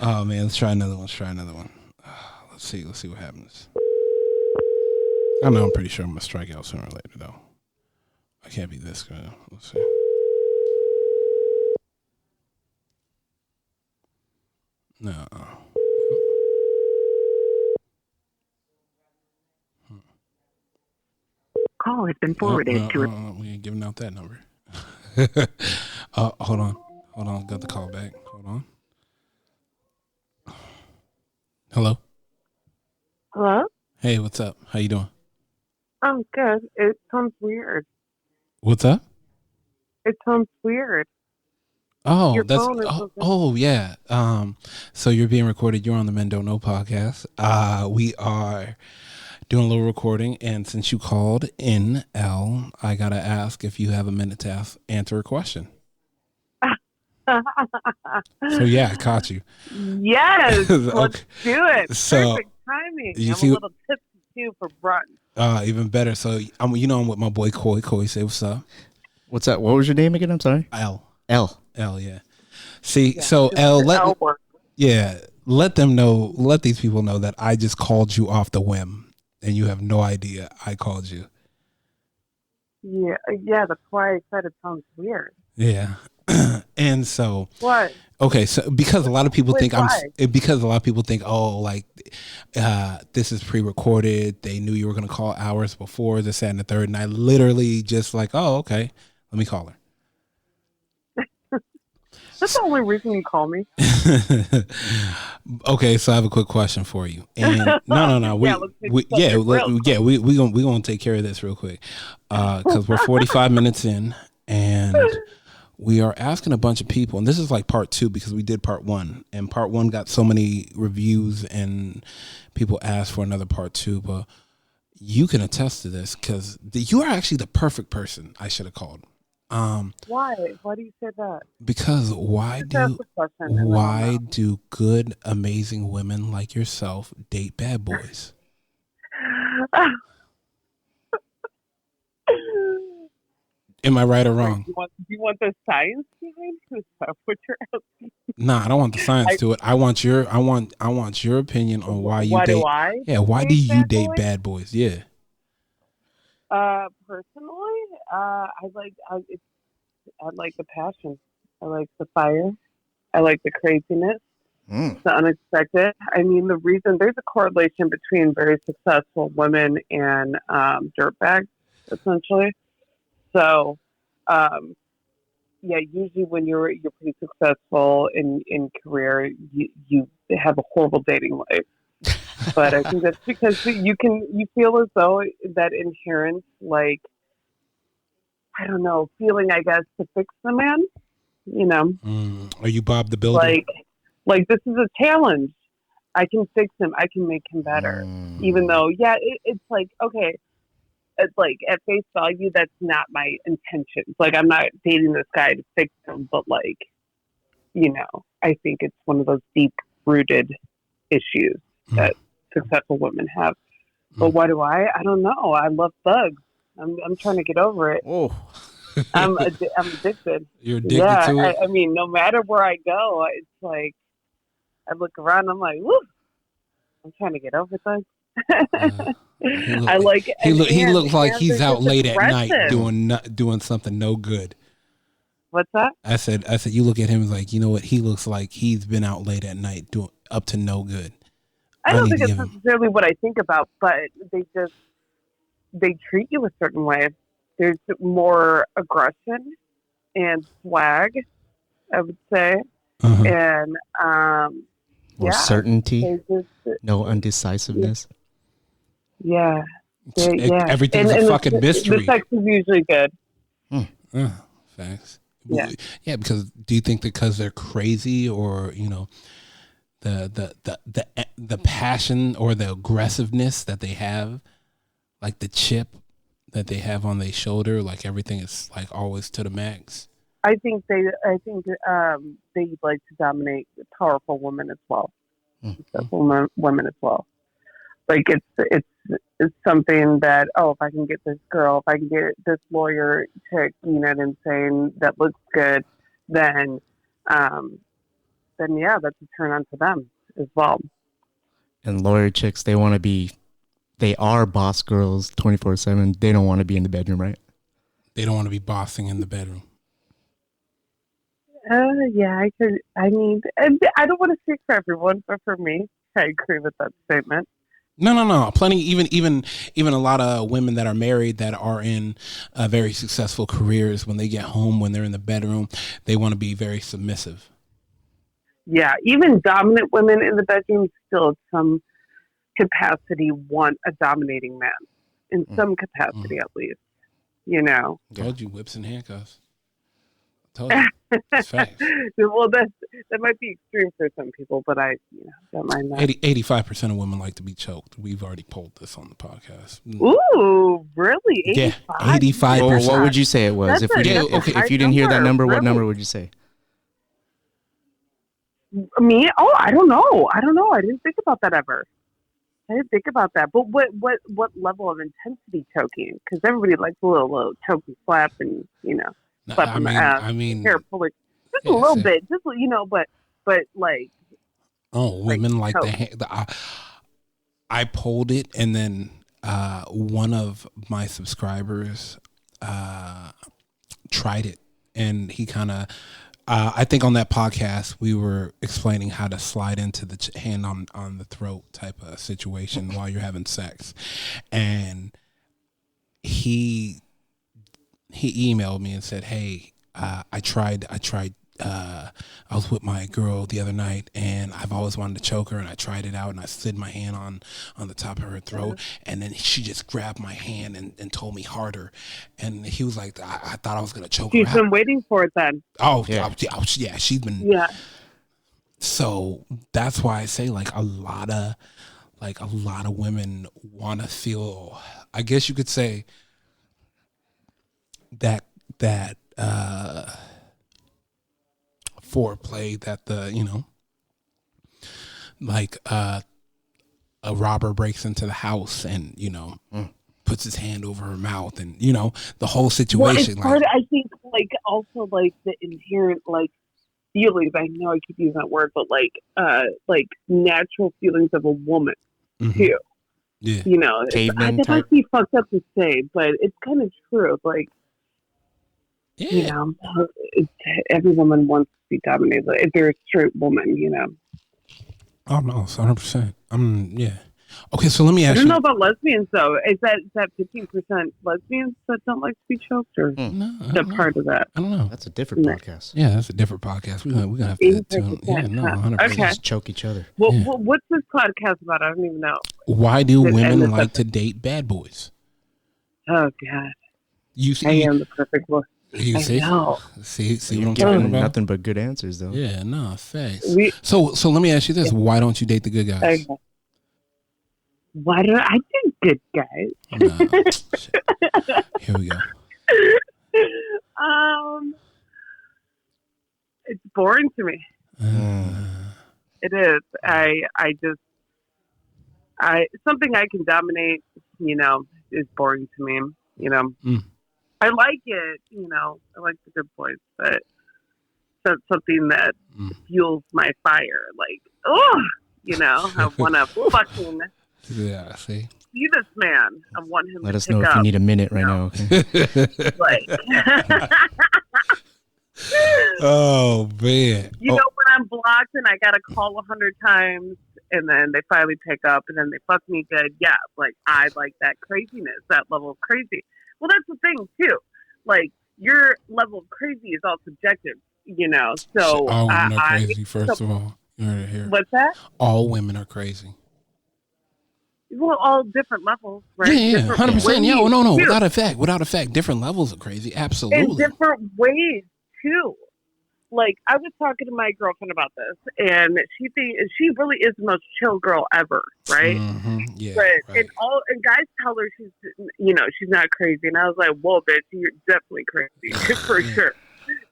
Oh man, let's try another one. Let's see what happens. I know I'm pretty sure I'm gonna strike out sooner or later though. I can't be this good. Let's see. No. Call has been forwarded to we ain't giving out that number. Hold on. Got the call back. Hold on. Hello. Hello? Hey, what's up? How you doing? I'm good. It sounds weird. What's up? It sounds weird. Oh, Your that's phone is yeah. So you're being recorded. You're on the Men Don't Know podcast. We are doing a little recording, and since you called in, L, I gotta ask if you have a minute to answer a question. So yeah, I caught you. Yes, let's Okay. do it. So, Perfect timing. you I'm see- a little tipsy too for brunch. Even better. So I'm with my boy Coy. Coy, say what's up. What's that? What was your name again? I'm sorry. L, L. yeah. See, so L, L work. Yeah, let them know. Let these people know that I just called you off the whim, and you have no idea I called you. Yeah, that's why I said it sounds weird. Yeah, and so What? Okay, so because a lot of people think why? because a lot of people think, oh, like this is pre-recorded. They knew you were going to call hours before, this, that, and the third, and I literally just like, oh, okay, let me call her. That's the only reason you call me. Okay, so I have a quick question for you. And no, we gonna take care of this real quick because we're 45 minutes in, and we are asking a bunch of people, and this is like part 2 because we did part 1, and part 1 got so many reviews, and people asked for another part 2. But you can attest to this because you are actually the perfect person I should have called. Why? Why do you say that? Because why do good, amazing women like yourself date bad boys? Am I right or wrong? Do you want the science behind it? What you're asking? Nah, I don't want the science to it. I want your opinion on why you date. Why do you date bad boys? Yeah. Personally, I like the passion. I like the fire. I like the craziness. The unexpected. I mean, there's a correlation between very successful women and dirtbags, essentially. So, usually when you're pretty successful in career, you have a horrible dating life. But I think that's because you feel as though that inherent, like, I don't know, feeling, I guess, to fix the man, you know. Are you Bob the Builder? Like this is a challenge. I can fix him. I can make him better. Even though, it's like, okay, it's like at face value, that's not my intentions. Like, I'm not dating this guy to fix him, but like, you know, I think it's one of those deep-rooted issues that successful women have. But why do I? I don't know. I love thugs. I'm trying to get over it. Oh, I'm addicted. You're addicted to it? I mean, no matter where I go, it's like I look around. I'm like, woo! I'm trying to get over thugs. He looks like he's out late at night doing something no good. What's that? I said you look at him like, you know what? He looks like he's been out late at night doing up to no good. I don't think it's necessarily what I think about, but they treat you a certain way. There's more aggression and swag, I would say, and more certainty, no undecisiveness. Yeah, everything's a fucking mystery. The sex is usually good. Facts. Yeah, because do you think because they're crazy, or you know, the passion or the aggressiveness that they have, like the chip that they have on their shoulder, like everything is like always to the max? I think they like to dominate powerful women as well, successful women as well. Like it's something that, if I can get this girl, if I can get this lawyer chick, you know what I'm saying, that looks good, then yeah, that's a turn on to them as well. And lawyer chicks, they are boss girls 24/7. They don't want to be in the bedroom, right? They don't want to be bossing in the bedroom. Yeah, I mean, I don't want to speak for everyone, but for me, I agree with that statement. No. Plenty, even a lot of women that are married that are in very successful careers, when they get home, when they're in the bedroom, they want to be very submissive. Yeah, even dominant women in the bedroom still, in some capacity, want a dominating man. In some capacity, at least. You know. Told you, whips and handcuffs. Told you. It's facts. Well, that might be extreme for some people, but I don't mind that. 85% of women like to be choked. We've already polled this on the podcast. Ooh, really? 85? Yeah, 85%. Well, what would you say it was? If you didn't hear that number, what number would you say? Me? Oh, I don't know. I didn't think about that ever. I didn't think about that. But what level of intensity choking? Because everybody likes a little choke and slap and, slap on the ass. I mean, hair pulling. Just a little bit. Just, but like, Oh, women like choke. I polled it, and then one of my subscribers tried it, and he kind of. I think on that podcast we were explaining how to slide into the hand on the throat type of situation while you're having sex, and he emailed me and said, "Hey, I tried. I was with my girl the other night, and I've always wanted to choke her, and I tried it out, and I slid my hand on the top of her throat, and then she just grabbed my hand and told me harder, and he was like, I thought I was gonna choke her She's out. been waiting for it then. Oh yeah, she's been. Yeah. So that's why I say like a lot of women want to feel. I guess you could say that foreplay, that like a robber breaks into the house and puts his hand over her mouth, and the whole situation. Well, it's part, I think, like also like the inherent like feelings. I know I keep using that word, but like natural feelings of a woman too. Yeah. Caveman that type. might be fucked up to say, but it's kind of true. Like, Yeah. Every woman wants to be dominated. If they're a straight woman, Oh no, 100%. Yeah. Okay, so let me I ask don't you. know about lesbians though. Is that 15% lesbians that don't like to be choked, or No, I that don't know. part of that? I don't know. That's a different No. podcast. Yeah, that's a different podcast. We're gonna have to tune. Yeah, no, 100%. Okay. Just choke each other. Well, Yeah. what's this podcast about? I don't even know. Why do Good, women and like to date bad boys? Oh God, You I see, am the perfect one. you I see, know. see what You're I'm talking giving about? nothing but good answers, though. Yeah, no, thanks. We, So let me ask you this: why don't you date the good guys? okay. Why do I think good guys? No. Shit. Here we go. It's boring to me. It is. I something I can dominate, is boring to me. I like it, I like the good boys, but that's something that fuels my fire. Like, I want to fucking Yeah, see. see this man. I want him Let to us pick know if up. you need a minute right now. Okay? Like, Oh man. when I'm blocked and I gotta call 100 times, and then they finally pick up, and then they fuck me good. Yeah, like I like that craziness, that level of crazy. Well, that's the thing too. Like your level of crazy is all subjective, So all women are crazy. First of all, you heard it here. What's that? All women are crazy. Well, all different levels, right? Yeah, Different 100%. ways, Yeah, no, too. without a fact, different levels of crazy. In Absolutely. different ways too. Like I was talking to my girlfriend about this, and she really is the most chill girl ever, right? Yeah. But right. and guys tell her she's not crazy, and I was like, "Whoa, bitch, you're definitely crazy for sure."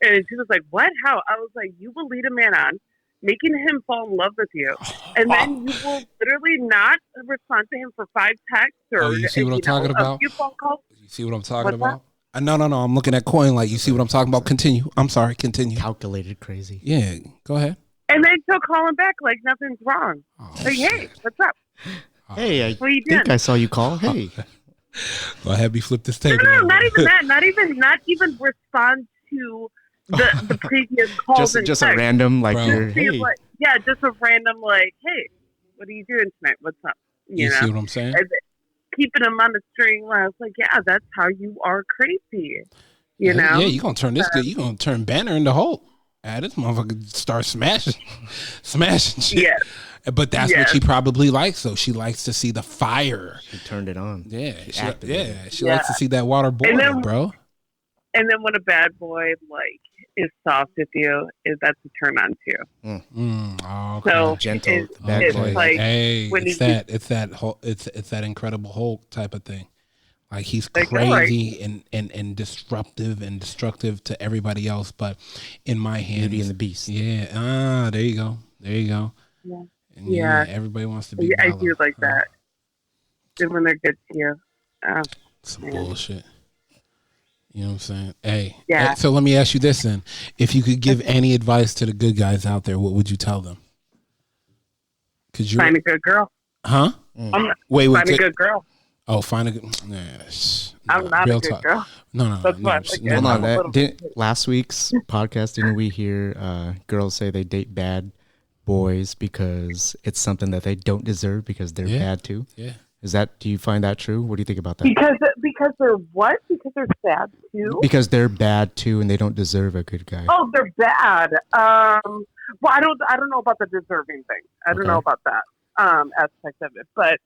And she was like, "What? How?" I was like, "You will lead a man on, making him fall in love with you, and then you will literally not respond to him for 5 texts or you see what I'm talking about? a few phone calls." You see what I'm talking What's about? No. I'm looking at Coin like, you see what I'm talking about? Continue. I'm sorry. Continue. Calculated crazy. Yeah, go ahead. And then she'll call him back like nothing's wrong. Oh, Like, hey, what's up? Hey, I What are you think doing? I saw you call. Hey. Go ahead, me flip this table. No, over. not even that. Not even respond to the previous calls and just a texts. random like Bro. your, Just be hey. like, yeah, just a random like, hey, what are you doing tonight? What's up? You see what I'm saying? And keeping him on the string. I was like, yeah, that's how you are crazy. You know? Yeah, you're gonna turn this good. You're gonna turn Banner into Hulk. This motherfucker start smashing shit. Yeah. But that's what Yes. she probably likes. So she likes to see the fire. She turned it on. Yeah, She she activated likes to see that water boil, then- bro. And then when a bad boy like is soft with you, that's a turn on too. Okay. So Gentle, it's, the bad it's boy. like hey, when it's he- that it's that Incredible Hulk type of thing. Like he's Like, crazy and disruptive and destructive to everybody else, but in my hands, Beauty and the Beast. Yeah. There you go. Yeah. And Yeah. everybody wants to be. I Bella. do like that. And when they're good to you. Some bullshit. You know what I'm saying? Hey. Yeah. So let me ask you this then: if you could give any advice to the good guys out there, what would you tell them? Could you Find a good girl. Huh? Wait. Find a good girl. Oh, find a good. Nah, I'm not a good talk. girl. No. That's why I'm like, Hold on, I'm last week's podcast, didn't we hear girls say they date bad boys because it's something that they don't deserve because they're bad too? Yeah. Do you find that true? What do you think about that? Because they're what? Because they're sad too? Because they're bad too and they don't deserve a good guy. Oh, they're bad. Well, I don't know about the deserving thing. I don't know about that aspect of it. But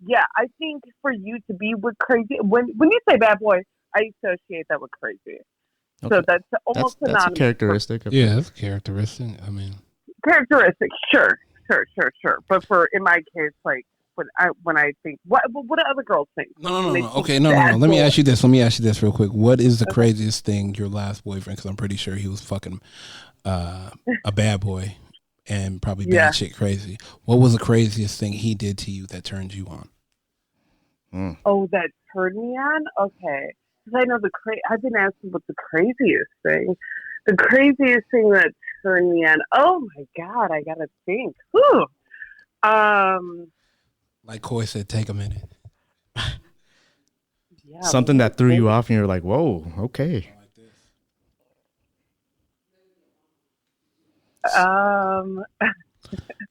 yeah, I think for you to be with crazy, when you say bad boy, I associate that with crazy. Okay. So that's almost that's a characteristic. That's a characteristic. I mean, characteristic. Sure. But in my case, like when I think, what do other girls think? No. Okay, no. Let me ask you this real quick. What is the craziest thing your last boyfriend? Because I'm pretty sure he was fucking a bad boy. And probably bad shit crazy. What was the craziest thing he did to you that turned you on? Oh, that turned me on? Okay. Because I know I've been asking what's the craziest thing. The craziest thing that turned me on. Oh my God, I gotta think. Whew. Like Coy said, take a minute. Something that threw you off and you're like, whoa, okay.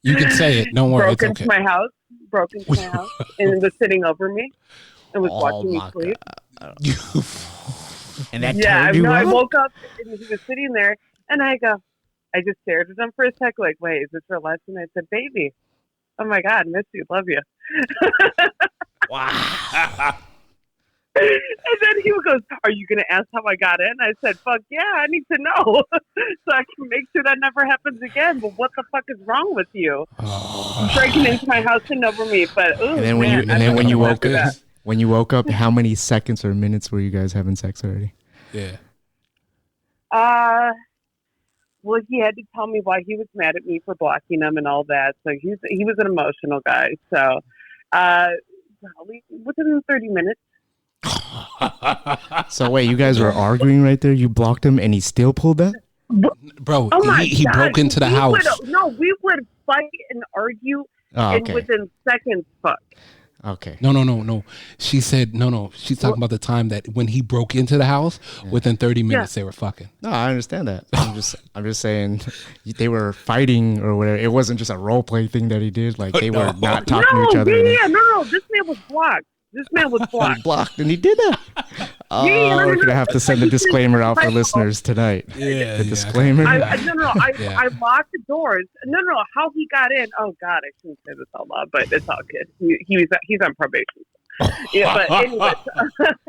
You can say it. Don't worry. Broke into my house and was sitting over me and was watching me sleep. And that turned you on? I woke up and he was sitting there and I just stared at him for a sec like, wait, is this for lesson? I said, baby, oh my God, miss you, love you. Wow. And then he goes, are you going to ask how I got in? I said, fuck yeah, I need to know so I can make sure that never happens again. But what the fuck is wrong with you? Breaking into my house and over me. But and then when you woke up, how many seconds or minutes were you guys having sex already? Yeah. Well, he had to tell me why he was mad at me for blocking him and all that. So he was an emotional guy. So probably within 30 minutes. So wait, you guys were arguing right there? You blocked him and he still pulled that? Bro, he broke into the house. We would fight and argue and within seconds fuck. Okay. No. She said no. She's talking about the time that when he broke into the house, within 30 minutes they were fucking. No, I understand that. I'm just saying they were fighting or whatever. It wasn't just a role play thing that he did. Like they were not talking to each other. No. This man was blocked. Blocked, and he did that. We're gonna have to send a disclaimer out for listeners tonight. Yeah, the disclaimer. I locked the doors. No, how he got in? Oh God, I shouldn't say this out loud, but it's all good. He's on probation. Yeah, but anyway.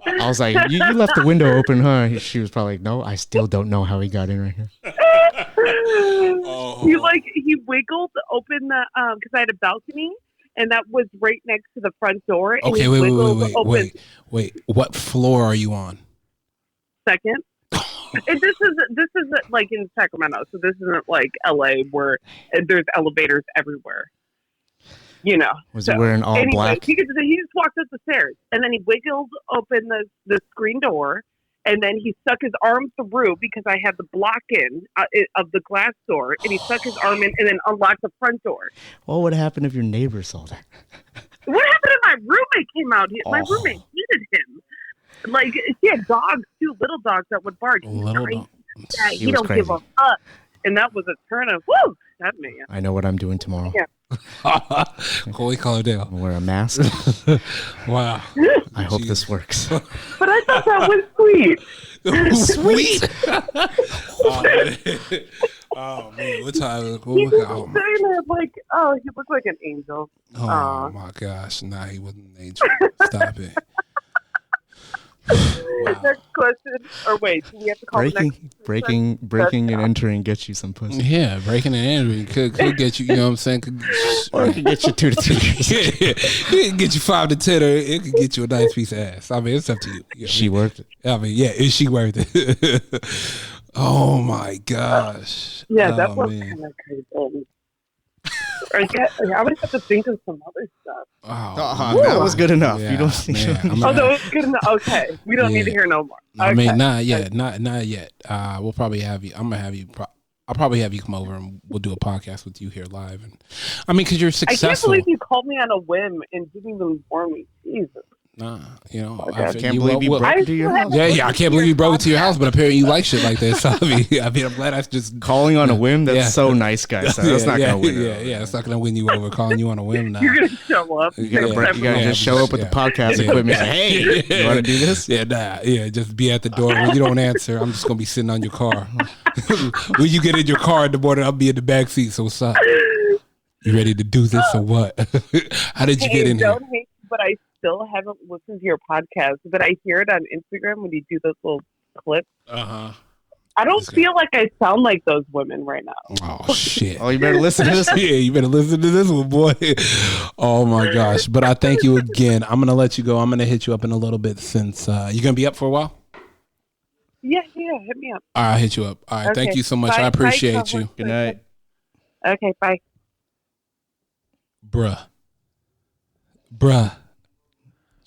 I was like, you left the window open, huh? She was probably like, no, I still don't know how he got in right here. He wiggled open the because I had a balcony. And that was right next to the front door. And okay, wait. What floor are you on? Second. And this is like in Sacramento, so this isn't like LA where there's elevators everywhere. You know. Was he wearing all black? He just walked up the stairs, and then he wiggled open the screen door, and then he stuck his arm through because I had the block in of the glass door, and he stuck his arm in and then unlocked the front door. What would happen if your neighbor saw that? What happened if my roommate came out? My roommate hated him. Like, he had dogs, 2 little dogs that would bark. He don't give a fuck. And that was a turn of, whoo, that man. I know what I'm doing tomorrow. Yeah. Holy Caldell. Wear a mask. Wow. I hope this works. But I thought that was sweet. Sweet. Oh man, what time? He was saying that like, he looked like an angel. Oh my gosh, nah, he wasn't an angel. Stop it. Wow. Next question, or wait, do we have to call breaking and entering gets you some pussy. Yeah, breaking and entering could get you. You know what I'm saying? Or it could get you 2 to 3 years. It could get you 5 to 10, or it could get you a nice piece of ass. I mean, it's up to you. She worth it. I mean, yeah, is she worth it? Oh my gosh. Yeah, that was kind of crazy. I would have to think of some other stuff. That was good enough. Yeah, you don't. That was good enough. Okay, we don't need to hear no more. Okay. I mean, not yet. We'll probably have you. I'm gonna have you I'll probably have you come over and we'll do a podcast with you here live. And I mean, because you're successful. I can't believe you called me on a whim and didn't even inform me. Jesus. Nah, you know, I can't believe you broke into your house. Yeah, I can't believe you broke into your house, but apparently you like shit like this. So, I mean, I'm glad I just calling on a whim. That's so nice, guys. That's not gonna win. Yeah, it's not gonna win you over. Calling you on a whim now. You're gonna show up. You gotta just show up with the podcast equipment. And say, hey, you want to do this? Yeah, just be at the door. When you don't answer, I'm just gonna be sitting on your car. When you get in your car in the morning, I'll be in the back seat. So what's up? You ready to do this or what? How did you get in here? Don't hate, but I still haven't listened to your podcast, but I hear it on Instagram when you do those little clips. I don't feel like I sound like those women right now. Oh shit! Oh, you better listen to this. Yeah, you better listen to this one, boy. Oh my gosh! But I thank you again. I'm gonna let you go. I'm gonna hit you up in a little bit since you gonna be up for a while. Yeah, hit me up. All right, I'll hit you up. All right, thank you so much. Bye. I appreciate you. Good night. Okay, bye. Bruh.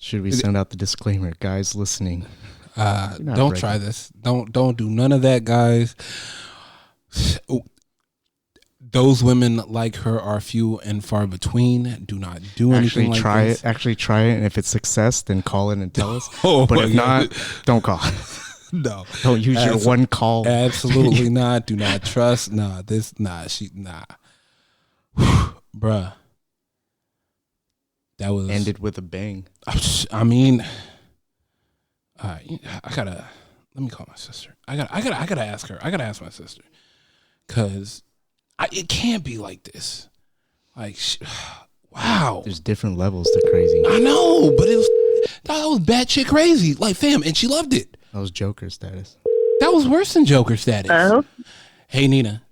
Should we send out the disclaimer, guys listening? Don't try this. Don't do none of that, guys. Those women like her are few and far between. Do not do anything like this. Actually try it, and if it's success, then call in and tell us. But if not, don't call. No. Don't use your one call. Absolutely not. Do not trust. Nah. Bruh. That was ended with a bang. I mean, let me call my sister. I gotta ask her. I gotta ask my sister, cause it can't be like this. Like, wow. There's different levels to crazy. I know, but that was batshit crazy. Like, fam, and she loved it. That was Joker status. That was worse than Joker status. Hey, Nina.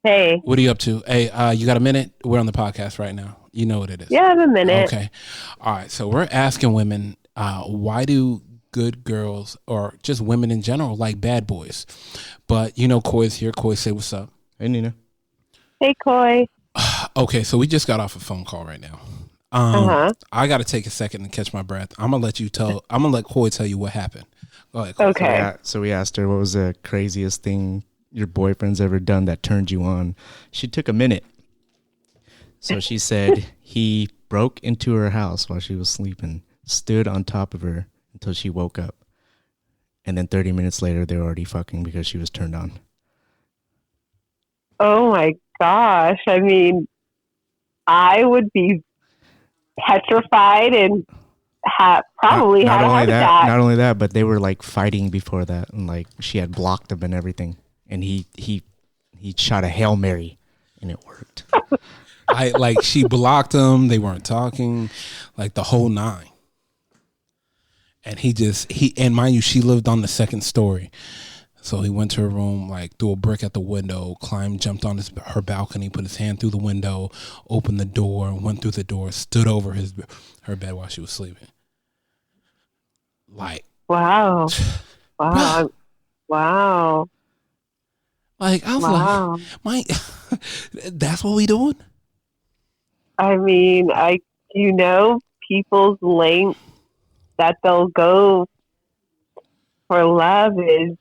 Hey. What are you up to? Hey, you got a minute? We're on the podcast right now. You know what it is. Yeah, I have a minute. Okay. All right. So we're asking women, why do good girls or just women in general like bad boys? But, you know, Koi's here. Koi, say what's up. Hey, Nina. Hey, Koi. Okay. So we just got off a phone call right now. I got to take a second and catch my breath. I'm going to let Koi tell you what happened. Go ahead, Koi. Okay. So we asked her, what was the craziest thing your boyfriend's ever done that turned you on? She took a minute. So she said he broke into her house while she was sleeping, stood on top of her until she woke up. And then 30 minutes later, they were already fucking because she was turned on. Oh my gosh. I mean, I would be petrified and probably had a heart attack. Not only that, but they were like fighting before that. And like she had blocked him and everything. And he shot a Hail Mary and it worked. She blocked him. They weren't talking, like the whole nine. And and mind you, she lived on the second story. So he went to her room, like threw a brick at the window, jumped on her balcony, put his hand through the window, opened the door, went through the door, stood over her bed while she was sleeping. Like, wow. Wow. Like, I was like, that's what we doing? I mean, people's length that they'll go for love is,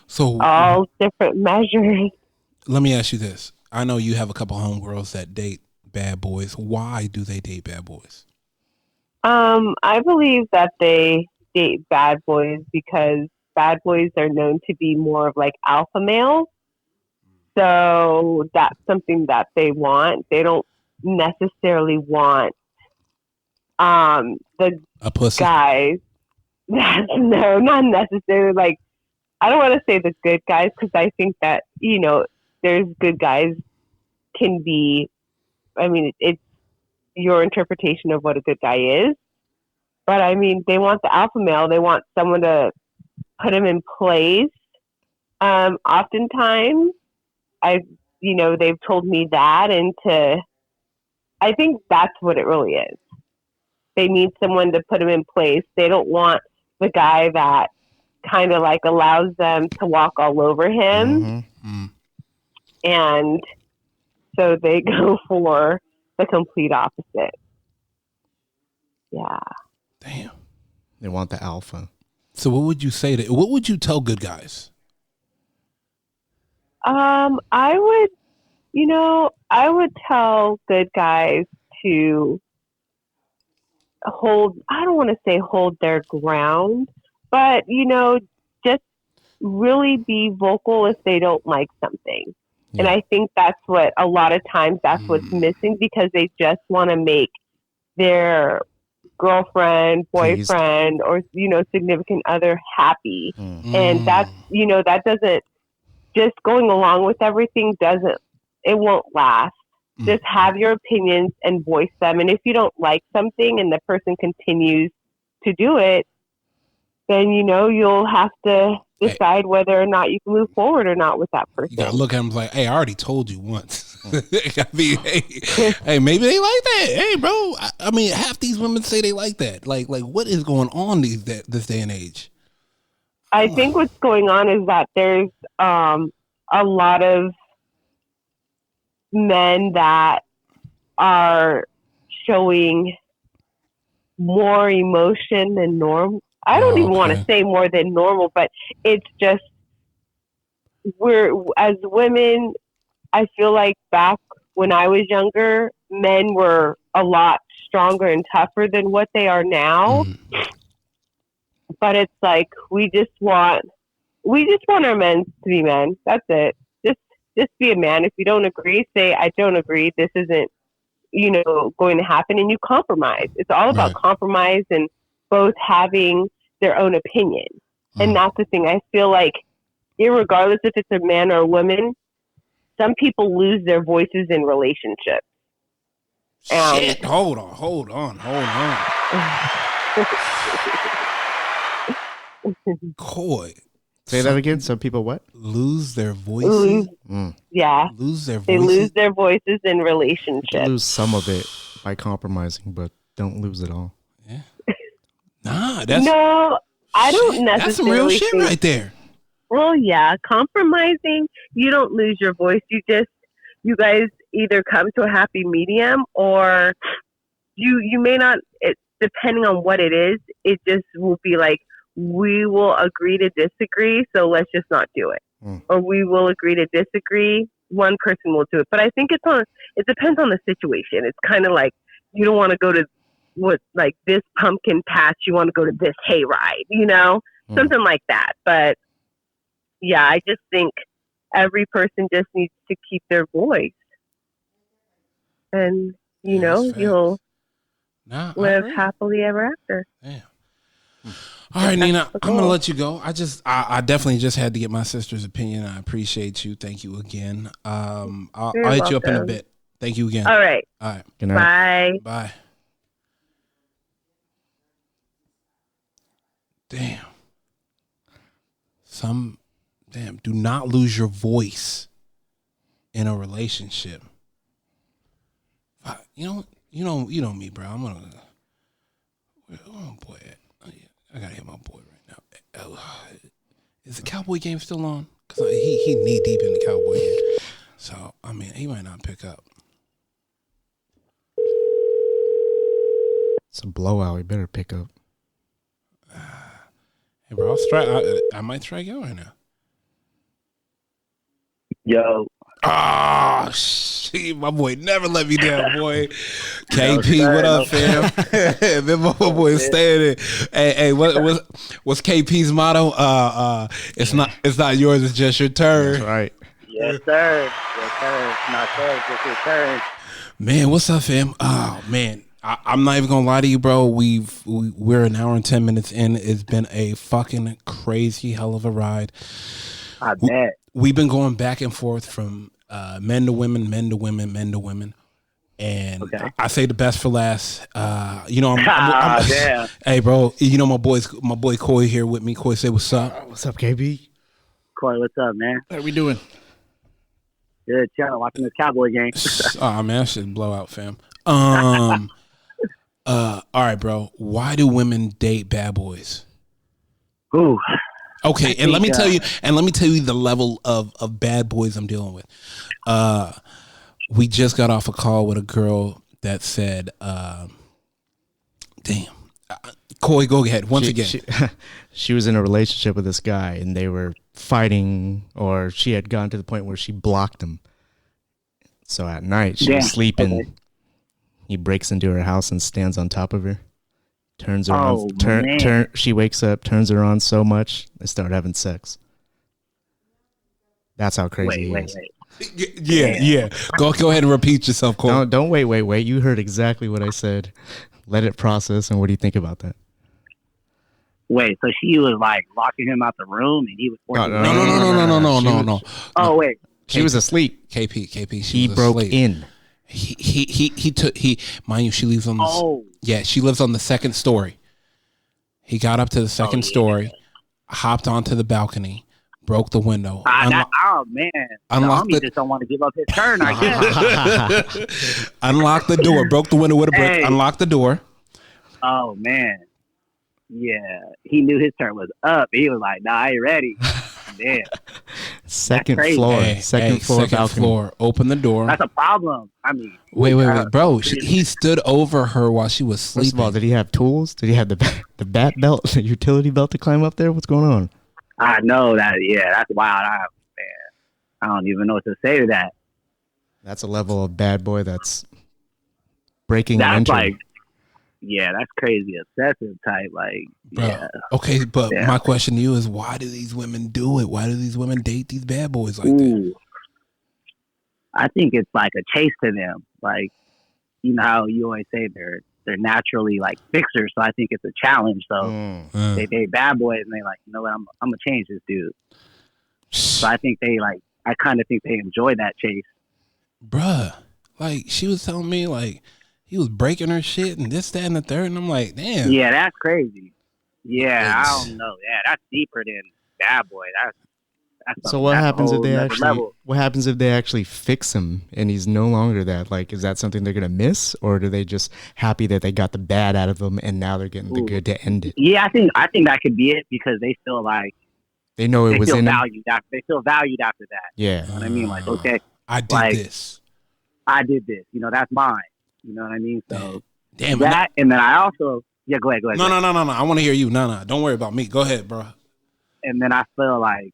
so all different measures. Let me ask you this. I know you have a couple homegirls that date bad boys. Why do they date bad boys? I believe that they date bad boys because bad boys are known to be more of like alpha males. So that's something that they want. They don't necessarily want the a pussy. Guys. No, not necessarily. Like, I don't want to say the good guys because I think that, there's good guys can be, I mean, it's your interpretation of what a good guy is. But I mean, they want the alpha male. They want someone to put him in place. Oftentimes, they've told me that, I think that's what it really is. They need someone to put him in place. They don't want the guy that kind of like allows them to walk all over him. Mm-hmm. And so they go for the complete opposite. Yeah. Damn. They want the alpha. So what would you say what would you tell good guys? I would, I would tell good guys to I don't want to say hold their ground, but, just really be vocal if they don't like something. Yeah. And I think that's what a lot of times that's what's missing, because they just want to make their girlfriend, boyfriend, or, significant other happy. And that's, that doesn't, just going along with everything it won't last. Just have your opinions and voice them. And if you don't like something and the person continues to do it, then, you'll have to decide whether or not you can move forward or not with that person. You gotta look at them like, hey, I already told you once. I mean, hey, maybe they like that. Hey, bro. I mean, half these women say they like that. Like what is going on this day and age? I think what's going on is that there's a lot of men that are showing more emotion than normal. I don't even want to say more than normal, but it's just, as women, I feel like back when I was younger, men were a lot stronger and tougher than what they are now. But it's like, we just want our men to be men. That's it. Just be a man. If you don't agree, say, I don't agree. This isn't, going to happen, and you compromise. It's all about compromise and both having their own opinion. And that's the thing. I feel like, irregardless if it's a man or a woman, some people lose their voices in relationships. Shit, hold on. Coy. Say that again. Some people what? Lose their voices? Yeah. Lose their voices? They lose their voices in relationships. Lose some of it by compromising, but don't lose it all. Yeah. Nah, No, I don't necessarily that's some real shit right there. Well, yeah. Compromising, you don't lose your voice. You guys either come to a happy medium, or you may not, depending on what it is, it just will be like, we will agree to disagree, so let's just not do it. Or we will agree to disagree, one person will do it. But I think it depends on the situation. It's kind of like, you don't want to go to this pumpkin patch, you want to go to this hayride, something like that. But yeah, I just think every person just needs to keep their voice, and you'll live happily ever after. Yeah. All right, Nina, I'm going to let you go. I definitely just had to get my sister's opinion. I appreciate you. Thank you again. I'll hit you up in a bit. Thank you again. All right. Good night. Bye. Damn. Do not lose your voice in a relationship. You know me, bro. I'm gonna. Oh boy, I gotta hit my boy right now. Is the Cowboy game still on? Because he knee deep in the Cowboy game. So I mean, he might not pick up. It's a blowout. He better pick up. Hey, bro, I might strike out right now. Yo. Oh, shit. My boy never let me down, boy. KP, what up, fam? Then my boy is staying there. Hey, what's KP's motto? It's not yours, it's just your turn. That's right. Yes, sir. It's not yours, it's your turn. Man, what's up, fam? Oh, man. I'm not even gonna lie to you, bro. We're an hour and 10 minutes in. It's been a fucking crazy hell of a ride. I bet. We've been going back and forth from men to women, men to women, men to women, and okay. I say the best for last. I'm damn. Hey, bro. My boy Coy here with me. Coy, say what's up. What's up, KB? Coy, what's up, man? How are we doing? Good, chilling, watching this Cowboy game. Oh man, that shit's blowout, fam. All right, bro. Why do women date bad boys? Ooh. Okay, and let me tell you the level of bad boys I'm dealing with. We just got off a call with a girl that said, damn, Corey, go ahead. Once again. She was in a relationship with this guy, and they were fighting, or she had gotten to the point where she blocked him. So at night, she was sleeping. Okay. He breaks into her house and stands on top of her. Turns her on. She wakes up, turns her on so much, they start having sex. That's how crazy he is. Yeah. Go ahead and repeat yourself, Cole. No, don't wait. You heard exactly what I said. Let it process, and what do you think about that? Wait, so she was like locking him out the room, and he was forcing No. Oh wait, she was asleep. KP. He broke in. Mind you, she lives on she lives on the second story. He got up to the second story, hopped onto the balcony, broke the window. Man, homie just don't want to give up his turn, I guess. Unlocked the door, broke the window with a brick, unlocked the door. Oh man. Yeah, he knew his turn was up. He was like, "Nah, I ain't ready." Damn. Second floor. Open the door. That's a problem. I mean, wait, bro. He stood over her while she was sleeping. First of all, did he have tools? Did he have the bat belt, the utility belt to climb up there? What's going on? I know that. Yeah, that's wild. I don't even know what to say to that. That's a level of bad boy that's breaking and entering. Yeah, that's crazy obsessive type. Like, bro, yeah. Okay, but my question to you is, why do these women do it? Why do these women date these bad boys like that? I think it's like a chase to them. Like, you know how you always say they're naturally like fixers. So I think it's a challenge. So they date bad boys, and they like, you know what, I'm gonna change this dude. So I think I kind of think they enjoy that chase. Bruh, like she was telling me like. He was breaking her shit and this, that, and the third. And I'm like, damn. Yeah, that's crazy. Yeah, I don't know. Yeah, that's deeper than bad boy. That's so what happens if they what happens if they actually fix him and he's no longer that? Like, is that something they're gonna miss, or are they just happy that they got the bad out of them and now they're getting the good to end it? Yeah, I think that could be it, because they feel like they know it was in valued. They feel valued after that. Yeah, you know what I mean, like, okay, I did this. You know, that's mine. You know what I mean? So damn that, and then I also go ahead. No. I want to hear you. No. Don't worry about me. Go ahead, bro. And then I feel like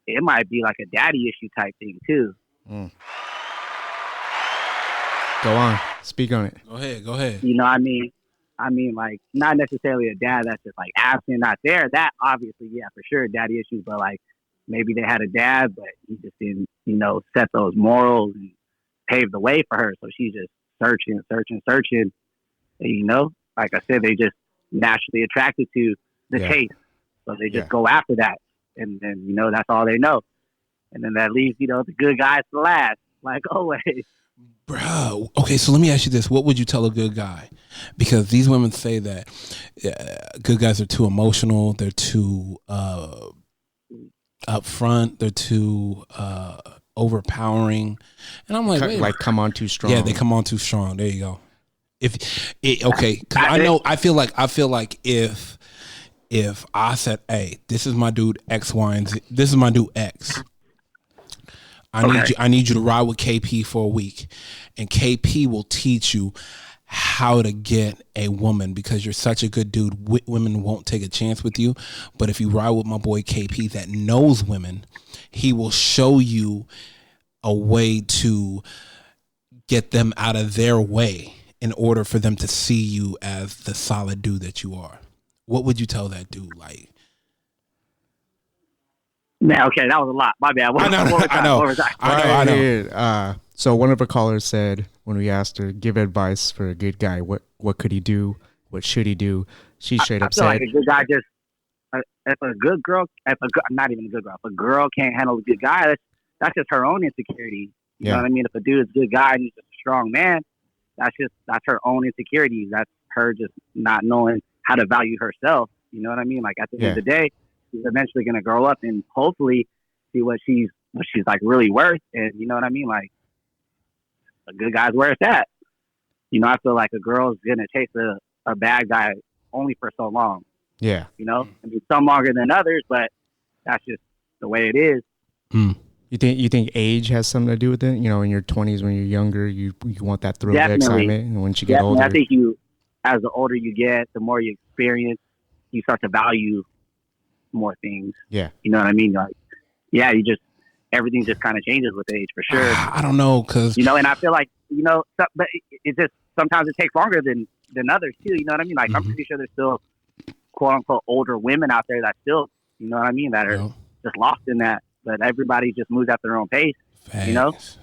it might be like a daddy issue type thing too. Go on, speak on it. Go ahead. You know what I mean? I mean, like, not necessarily a dad that's just like absent, not there. That obviously, yeah, for sure, daddy issues. But like, maybe they had a dad, but he just didn't, set those morals and pave the way for her. So she's just searching. And, like I said, they just naturally attracted to the chase. So they just go after that. And then, that's all they know. And then that leaves, the good guys to last, like always. Bro, okay, so let me ask you this. What would you tell a good guy? Because these women say that good guys are too emotional. They're too upfront. They're too overpowering. And I'm like, come on too strong. Yeah, they come on too strong. There you go. I feel like if I said, hey, this is my dude X, Y, and Z. This is my dude X. I need you to ride with KP for a week, and KP will teach you how to get a woman, because you're such a good dude. Women won't take a chance with you. But if you ride with my boy KP that knows women, he will show you a way to get them out of their way in order for them to see you as the solid dude that you are. What would you tell that dude? Like, man, okay, that was a lot. My bad. I know. So one of our callers said, when we asked her, give advice for a good guy, what could he do? What should he do? She straight up said, like a good guy just, if a girl can't handle a good guy, that's just her own insecurity. You know what I mean? If a dude's a good guy and he's just a strong man, that's her own insecurities. That's her just not knowing how to value herself. You know what I mean? Like, at the end of the day, she's eventually going to grow up and hopefully see what she's like really worth. And you know what I mean? Like, a good guy's where it's at. I feel like a girl's going to chase a bad guy only for so long. Yeah. I mean, some longer than others, but that's just the way it is. You think age has something to do with it? In your 20s, when you're younger, you want that thrill of excitement, and once you get older, as the older you get, the more you experience, you start to value more things. Yeah. You know what I mean? Like, yeah, everything just kind of changes with age for sure. I don't know, because and I feel like but it just sometimes it takes longer than others too. You know what I mean? Like I'm pretty sure there's still quote unquote older women out there that still, you know what I mean, that are just lost in that. But everybody just moves at their own pace. Facts.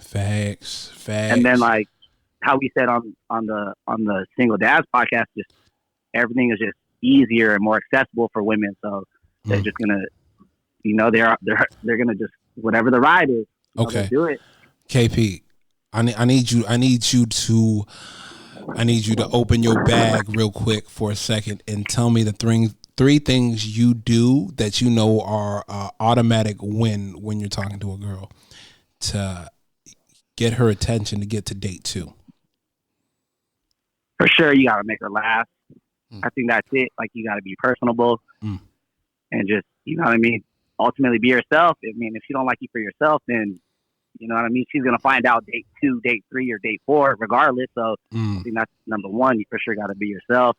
And then like how we said on the Single Dads podcast, just everything is just easier and more accessible for women. So they're just gonna, they're gonna just whatever the ride is. Okay, do it. KP, I need you to open your bag real quick for a second and tell me the three things you do that you know are automatic win when you're talking to a girl to get her attention to get to date 2. For sure, you gotta make her laugh. I think that's it. Like you gotta be personable and just, you know what I mean, ultimately be yourself. I mean, if she don't like you for yourself, then you know what I mean, she's gonna find out date 2, date 3, or date 4, regardless. So I think that's number one. You for sure gotta be yourself.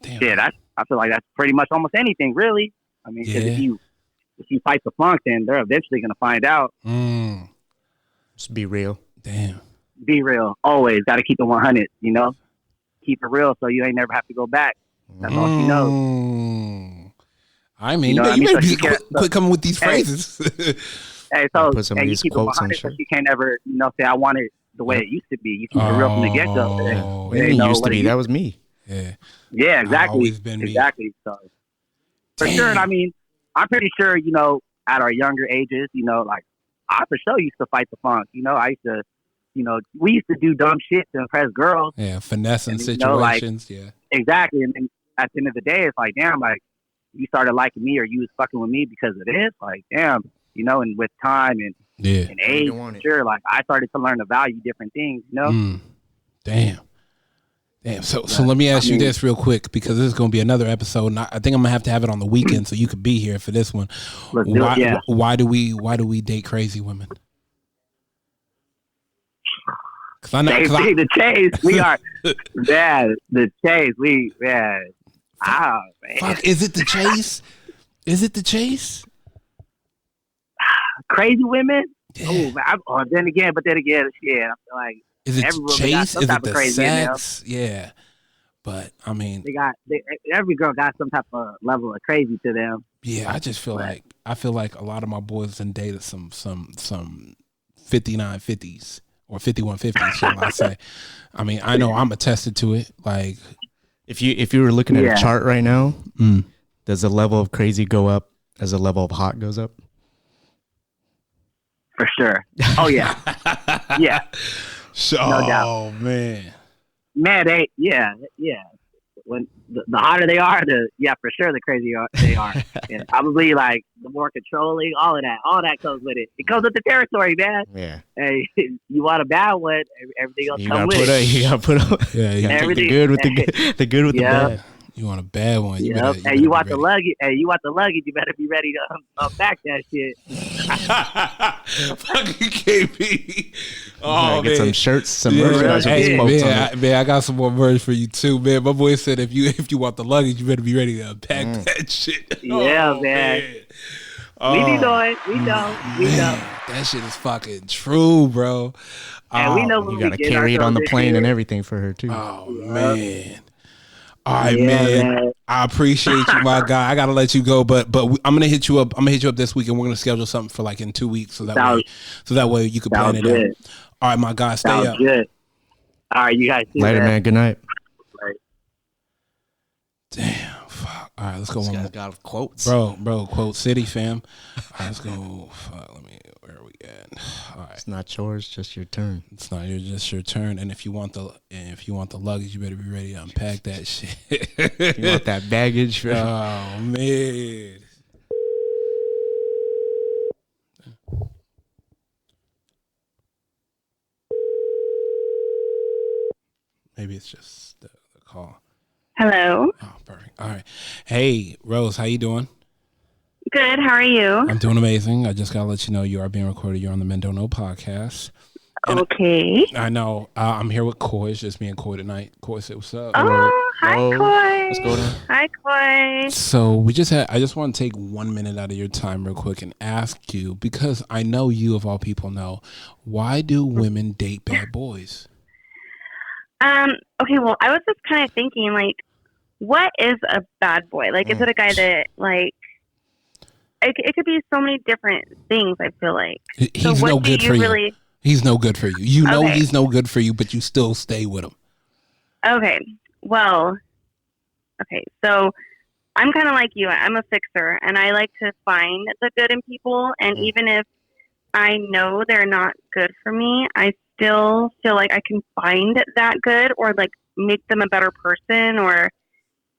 Yeah, I feel like that's pretty much almost anything, really. I mean, 'cause if you fight the funk, then they're eventually gonna find out. Just be real. Damn. Be real. Always gotta keep it 100. You know, keep it real so you ain't never have to go back. That's all she knows. I mean, you may be quit coming with these phrases. Hey, so put some of you these keep it quotes 100 on so shirt. you can't ever, say I want it the way it used to be. You keep it real from the get go. It used to be. That was me. Yeah, exactly. I've always been me. Exactly. So for sure, and I mean, I'm pretty sure, at our younger ages, like I for sure used to fight the funk. I used to, we used to do dumb shit to impress girls. Yeah, finessing situations. Yeah. Exactly. And then at the end of the day, it's like, damn, like you started liking me or you was fucking with me because of this. Like, damn, and with time and age, sure, like I started to learn to value different things, Damn. So let me ask you this real quick, because this is going to be another episode, and I think I'm gonna have to have it on the weekend so you could be here for this one. Why do we date crazy women? Because I know the chase. We are the chase. Man. Fuck, is it the chase? Is it the chase? Crazy women? Yeah. Then again, yeah, I feel like. Is it chase? Is it the sex? Yeah, but I mean, every girl got some type of level of crazy to them. Yeah, I just feel like a lot of my boys done dated some 5950s or 5150s, shall I say? I mean, I know I'm attested to it. Like, if you were looking at a chart right now, does the level of crazy go up as the level of hot goes up? For sure. Oh yeah, yeah. No doubt. Man, when the hotter they are, for sure the crazier they are. And probably like the more controlling, all that goes with it. It comes with the territory, man. Yeah. Hey, you want a bad one, everything else come with it. You gotta put up. Yeah, you gotta take the good with the good with the bad. You want a bad one. You want the luggage. Hey, you want the luggage. You better be ready to unpack that shit. Fucking KP. Oh, get some shirts, some merchandise. Man, I got some more merch for you too, man. My boy said if you want the luggage, you better be ready to unpack that shit. Yeah, man. We be knowing. We know. That shit is fucking true, bro. And we know you gotta carry it on the plane and everything for her too. Oh man. All right, man. I appreciate you, my guy. I gotta let you go, but I'm gonna hit you up. I'm gonna hit you up this week, and we're gonna schedule something for like in 2 weeks, so that way you can plan it out. All right, my guy. Stay up. Good. All right, you guys. Later, man. Good night. Right. Damn. Fuck. All right, let's go. This guy's got quotes, bro. Quote city, fam. All right, let's go. Fuck. Where are we at? All right. It's not yours, just your turn. It's not just your turn. And if you want the luggage, you better be ready to unpack that shit. You want that baggage? Oh man. Maybe it's just the call. Hello. Oh, perfect. All right. Hey, Rose, how you doing? Good. How are you? I'm doing amazing. I just gotta let you know you are being recorded. You're on the Men Don't Know podcast. And okay. I know. I'm here with Coy. It's just me and Coy tonight. Coy, say what's up. Oh, hi, Coy. What's going on? Hi, Coy. So I just want to take 1 minute out of your time real quick and ask you, because I know you of all people know, why do women date bad boys? Okay, well, I was just kind of thinking, like, what is a bad boy? Like, is it a guy that, like, it could be so many different things, I feel like. He's no good for you. He's no good for you. You know he's no good for you, but you still stay with him. Okay. Well, okay. So I'm kind of like you. I'm a fixer, and I like to find the good in people. And even if I know they're not good for me, I still feel like I can find that good, or like make them a better person, or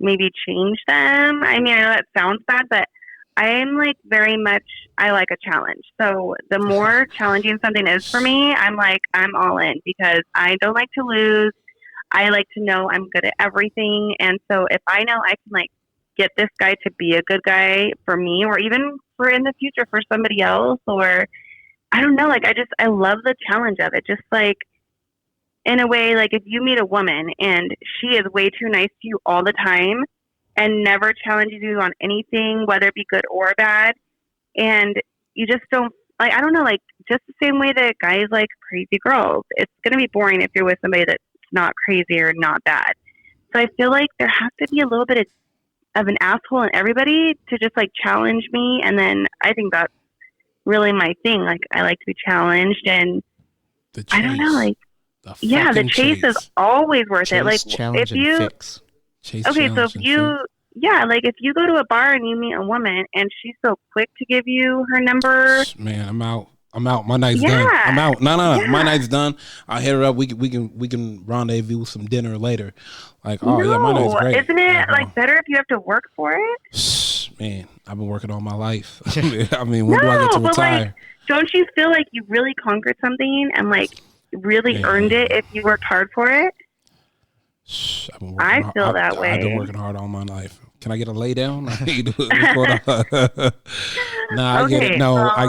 maybe change them. I mean, I know that sounds bad, but I'm like very much, I like a challenge. So the more challenging something is for me, I'm like, I'm all in, because I don't like to lose. I like to know I'm good at everything. And so if I know I can like get this guy to be a good guy for me, or even for in the future for somebody else, or I don't know, like I love the challenge of it. Just like in a way, like if you meet a woman and she is way too nice to you all the time and never challenges you on anything, whether it be good or bad, and you just don't, like, I don't know, like just the same way that guys like crazy girls, it's going to be boring if you're with somebody that's not crazy or not bad. So I feel like there has to be a little bit of an asshole in everybody to just like challenge me. And then I think that's really my thing. Like I like to be challenged, and I don't know, like, the chase is always worth it. Like if you, fix. Chase, okay, so if you, like if you go to a bar and you meet a woman and she's so quick to give you her number, man, I'm out. My night's done. I'm out. No, my night's done. I'll hit her up. We can rendezvous with some dinner later. Like, my night's great. Isn't it like better if you have to work for it? Man, I've been working all my life. I mean, when do I get to retire? Like, don't you feel like you really conquered something and like really earned it if you worked hard for it? I feel that way. I've been working hard all my life. Can I get a lay down? I get it. No, I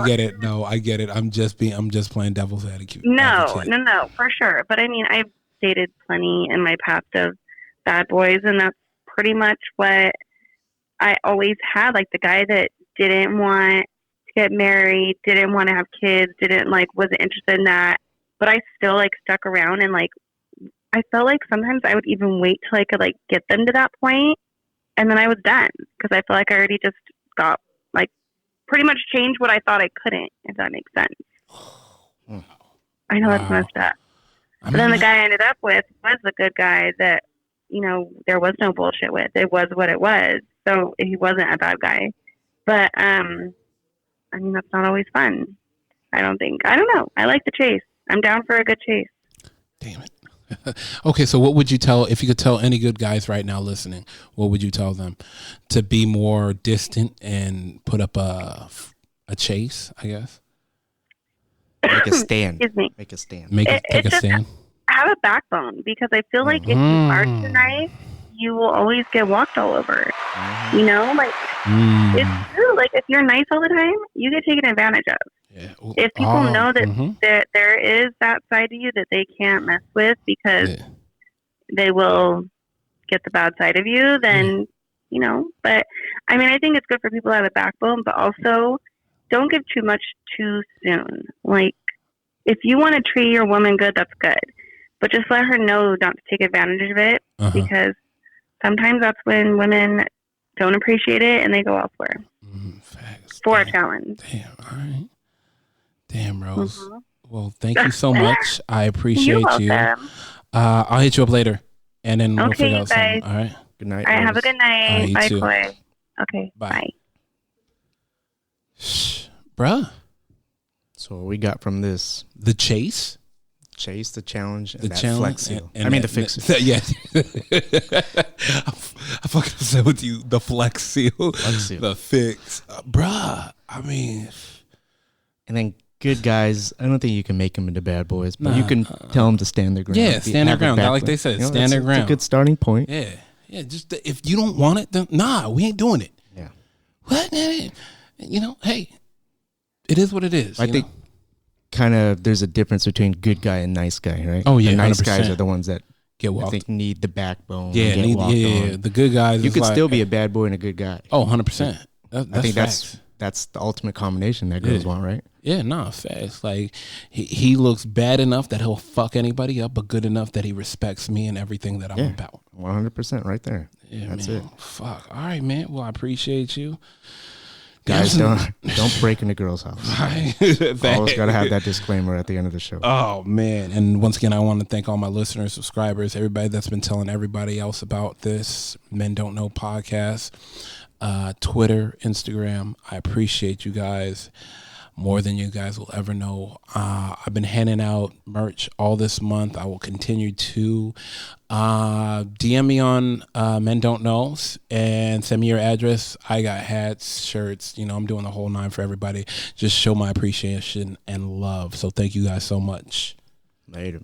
get it. No, I get it. I'm just playing devil's advocate. No, for sure. But I mean, I've dated plenty in my past of bad boys, and that's pretty much what I always had. Like the guy that didn't want to get married, didn't want to have kids, wasn't interested in that, but I still like stuck around, and like I felt like sometimes I would even wait till I could like get them to that point, and then I was done, because I feel like I already just got like pretty much changed what I thought I couldn't, if that makes sense. I know that's messed up. But then the guy I ended up with was the good guy that, you know, there was no bullshit with. It was what it was. So he wasn't a bad guy. But, I mean, that's not always fun. I don't think. I don't know. I like the chase. I'm down for a good chase. Damn it. Okay, so what would you tell, if you could tell any good guys right now listening, what would you tell them? To be more distant and put up a chase, I guess? Make a stand. Excuse me. Make a stand. Take a stand. Have a backbone, because I feel like if you are too nice, you will always get walked all over. You know, like it's true. Like if you're nice all the time, you get taken advantage of. Yeah. If people know that there is that side of you that they can't mess with, because they will get the bad side of you, then you know. But I mean, I think it's good for people to have a backbone, but also don't give too much too soon. Like if you want to treat your woman good, that's good, but just let her know not to take advantage of it, because sometimes that's when women don't appreciate it and they go elsewhere for a challenge. Damn, all right. Damn, Rose. Well, thank you so much. I appreciate you. I'll hit you up later, and then we'll figure out something. All right. Good night. All right, have a good night. Bye, Coy. Okay. Bye. Bruh. So what we got from this? The chase, the challenge, and the that challenge, flex seal. the fix seal. Yeah. I fucking said with you, the flex seal, the fix, bruh. I mean, and then good guys, I don't think you can make them into bad boys, but you can tell them to stand their ground. Yeah, stand their ground. Like they said, stand their ground. It's a good starting point. Yeah. Just if you don't want it, then we ain't doing it. Yeah. What? You know, hey, it is what it is. I think kind of there's a difference between good guy and nice guy, right? Oh yeah, the nice 100%. guys are the ones that get I walked. think need the backbone. Yeah, and get walked on. The good guys. You is could like, still be a bad boy and a good guy. Oh, 100%. I think that's the ultimate combination that girls want, right? Yeah, nah, facts. Like he looks bad enough that he'll fuck anybody up, but good enough that he respects me and everything that I'm about. 100% right there. Yeah, that's man. it. Fuck. All right, man. Well, I appreciate you. Guys, don't break in a girl's house. Always got to have that disclaimer at the end of the show. Oh, man. And once again, I want to thank all my listeners, subscribers, everybody that's been telling everybody else about this Men Don't Know podcast. Twitter, Instagram. I appreciate you guys more than you guys will ever know. I've been handing out merch all this month. I will continue to DM me on Men Don't Know and send me your address. I got hats, shirts, I'm doing the whole 9 for everybody. Just show my appreciation and love. So thank you guys so much. Later.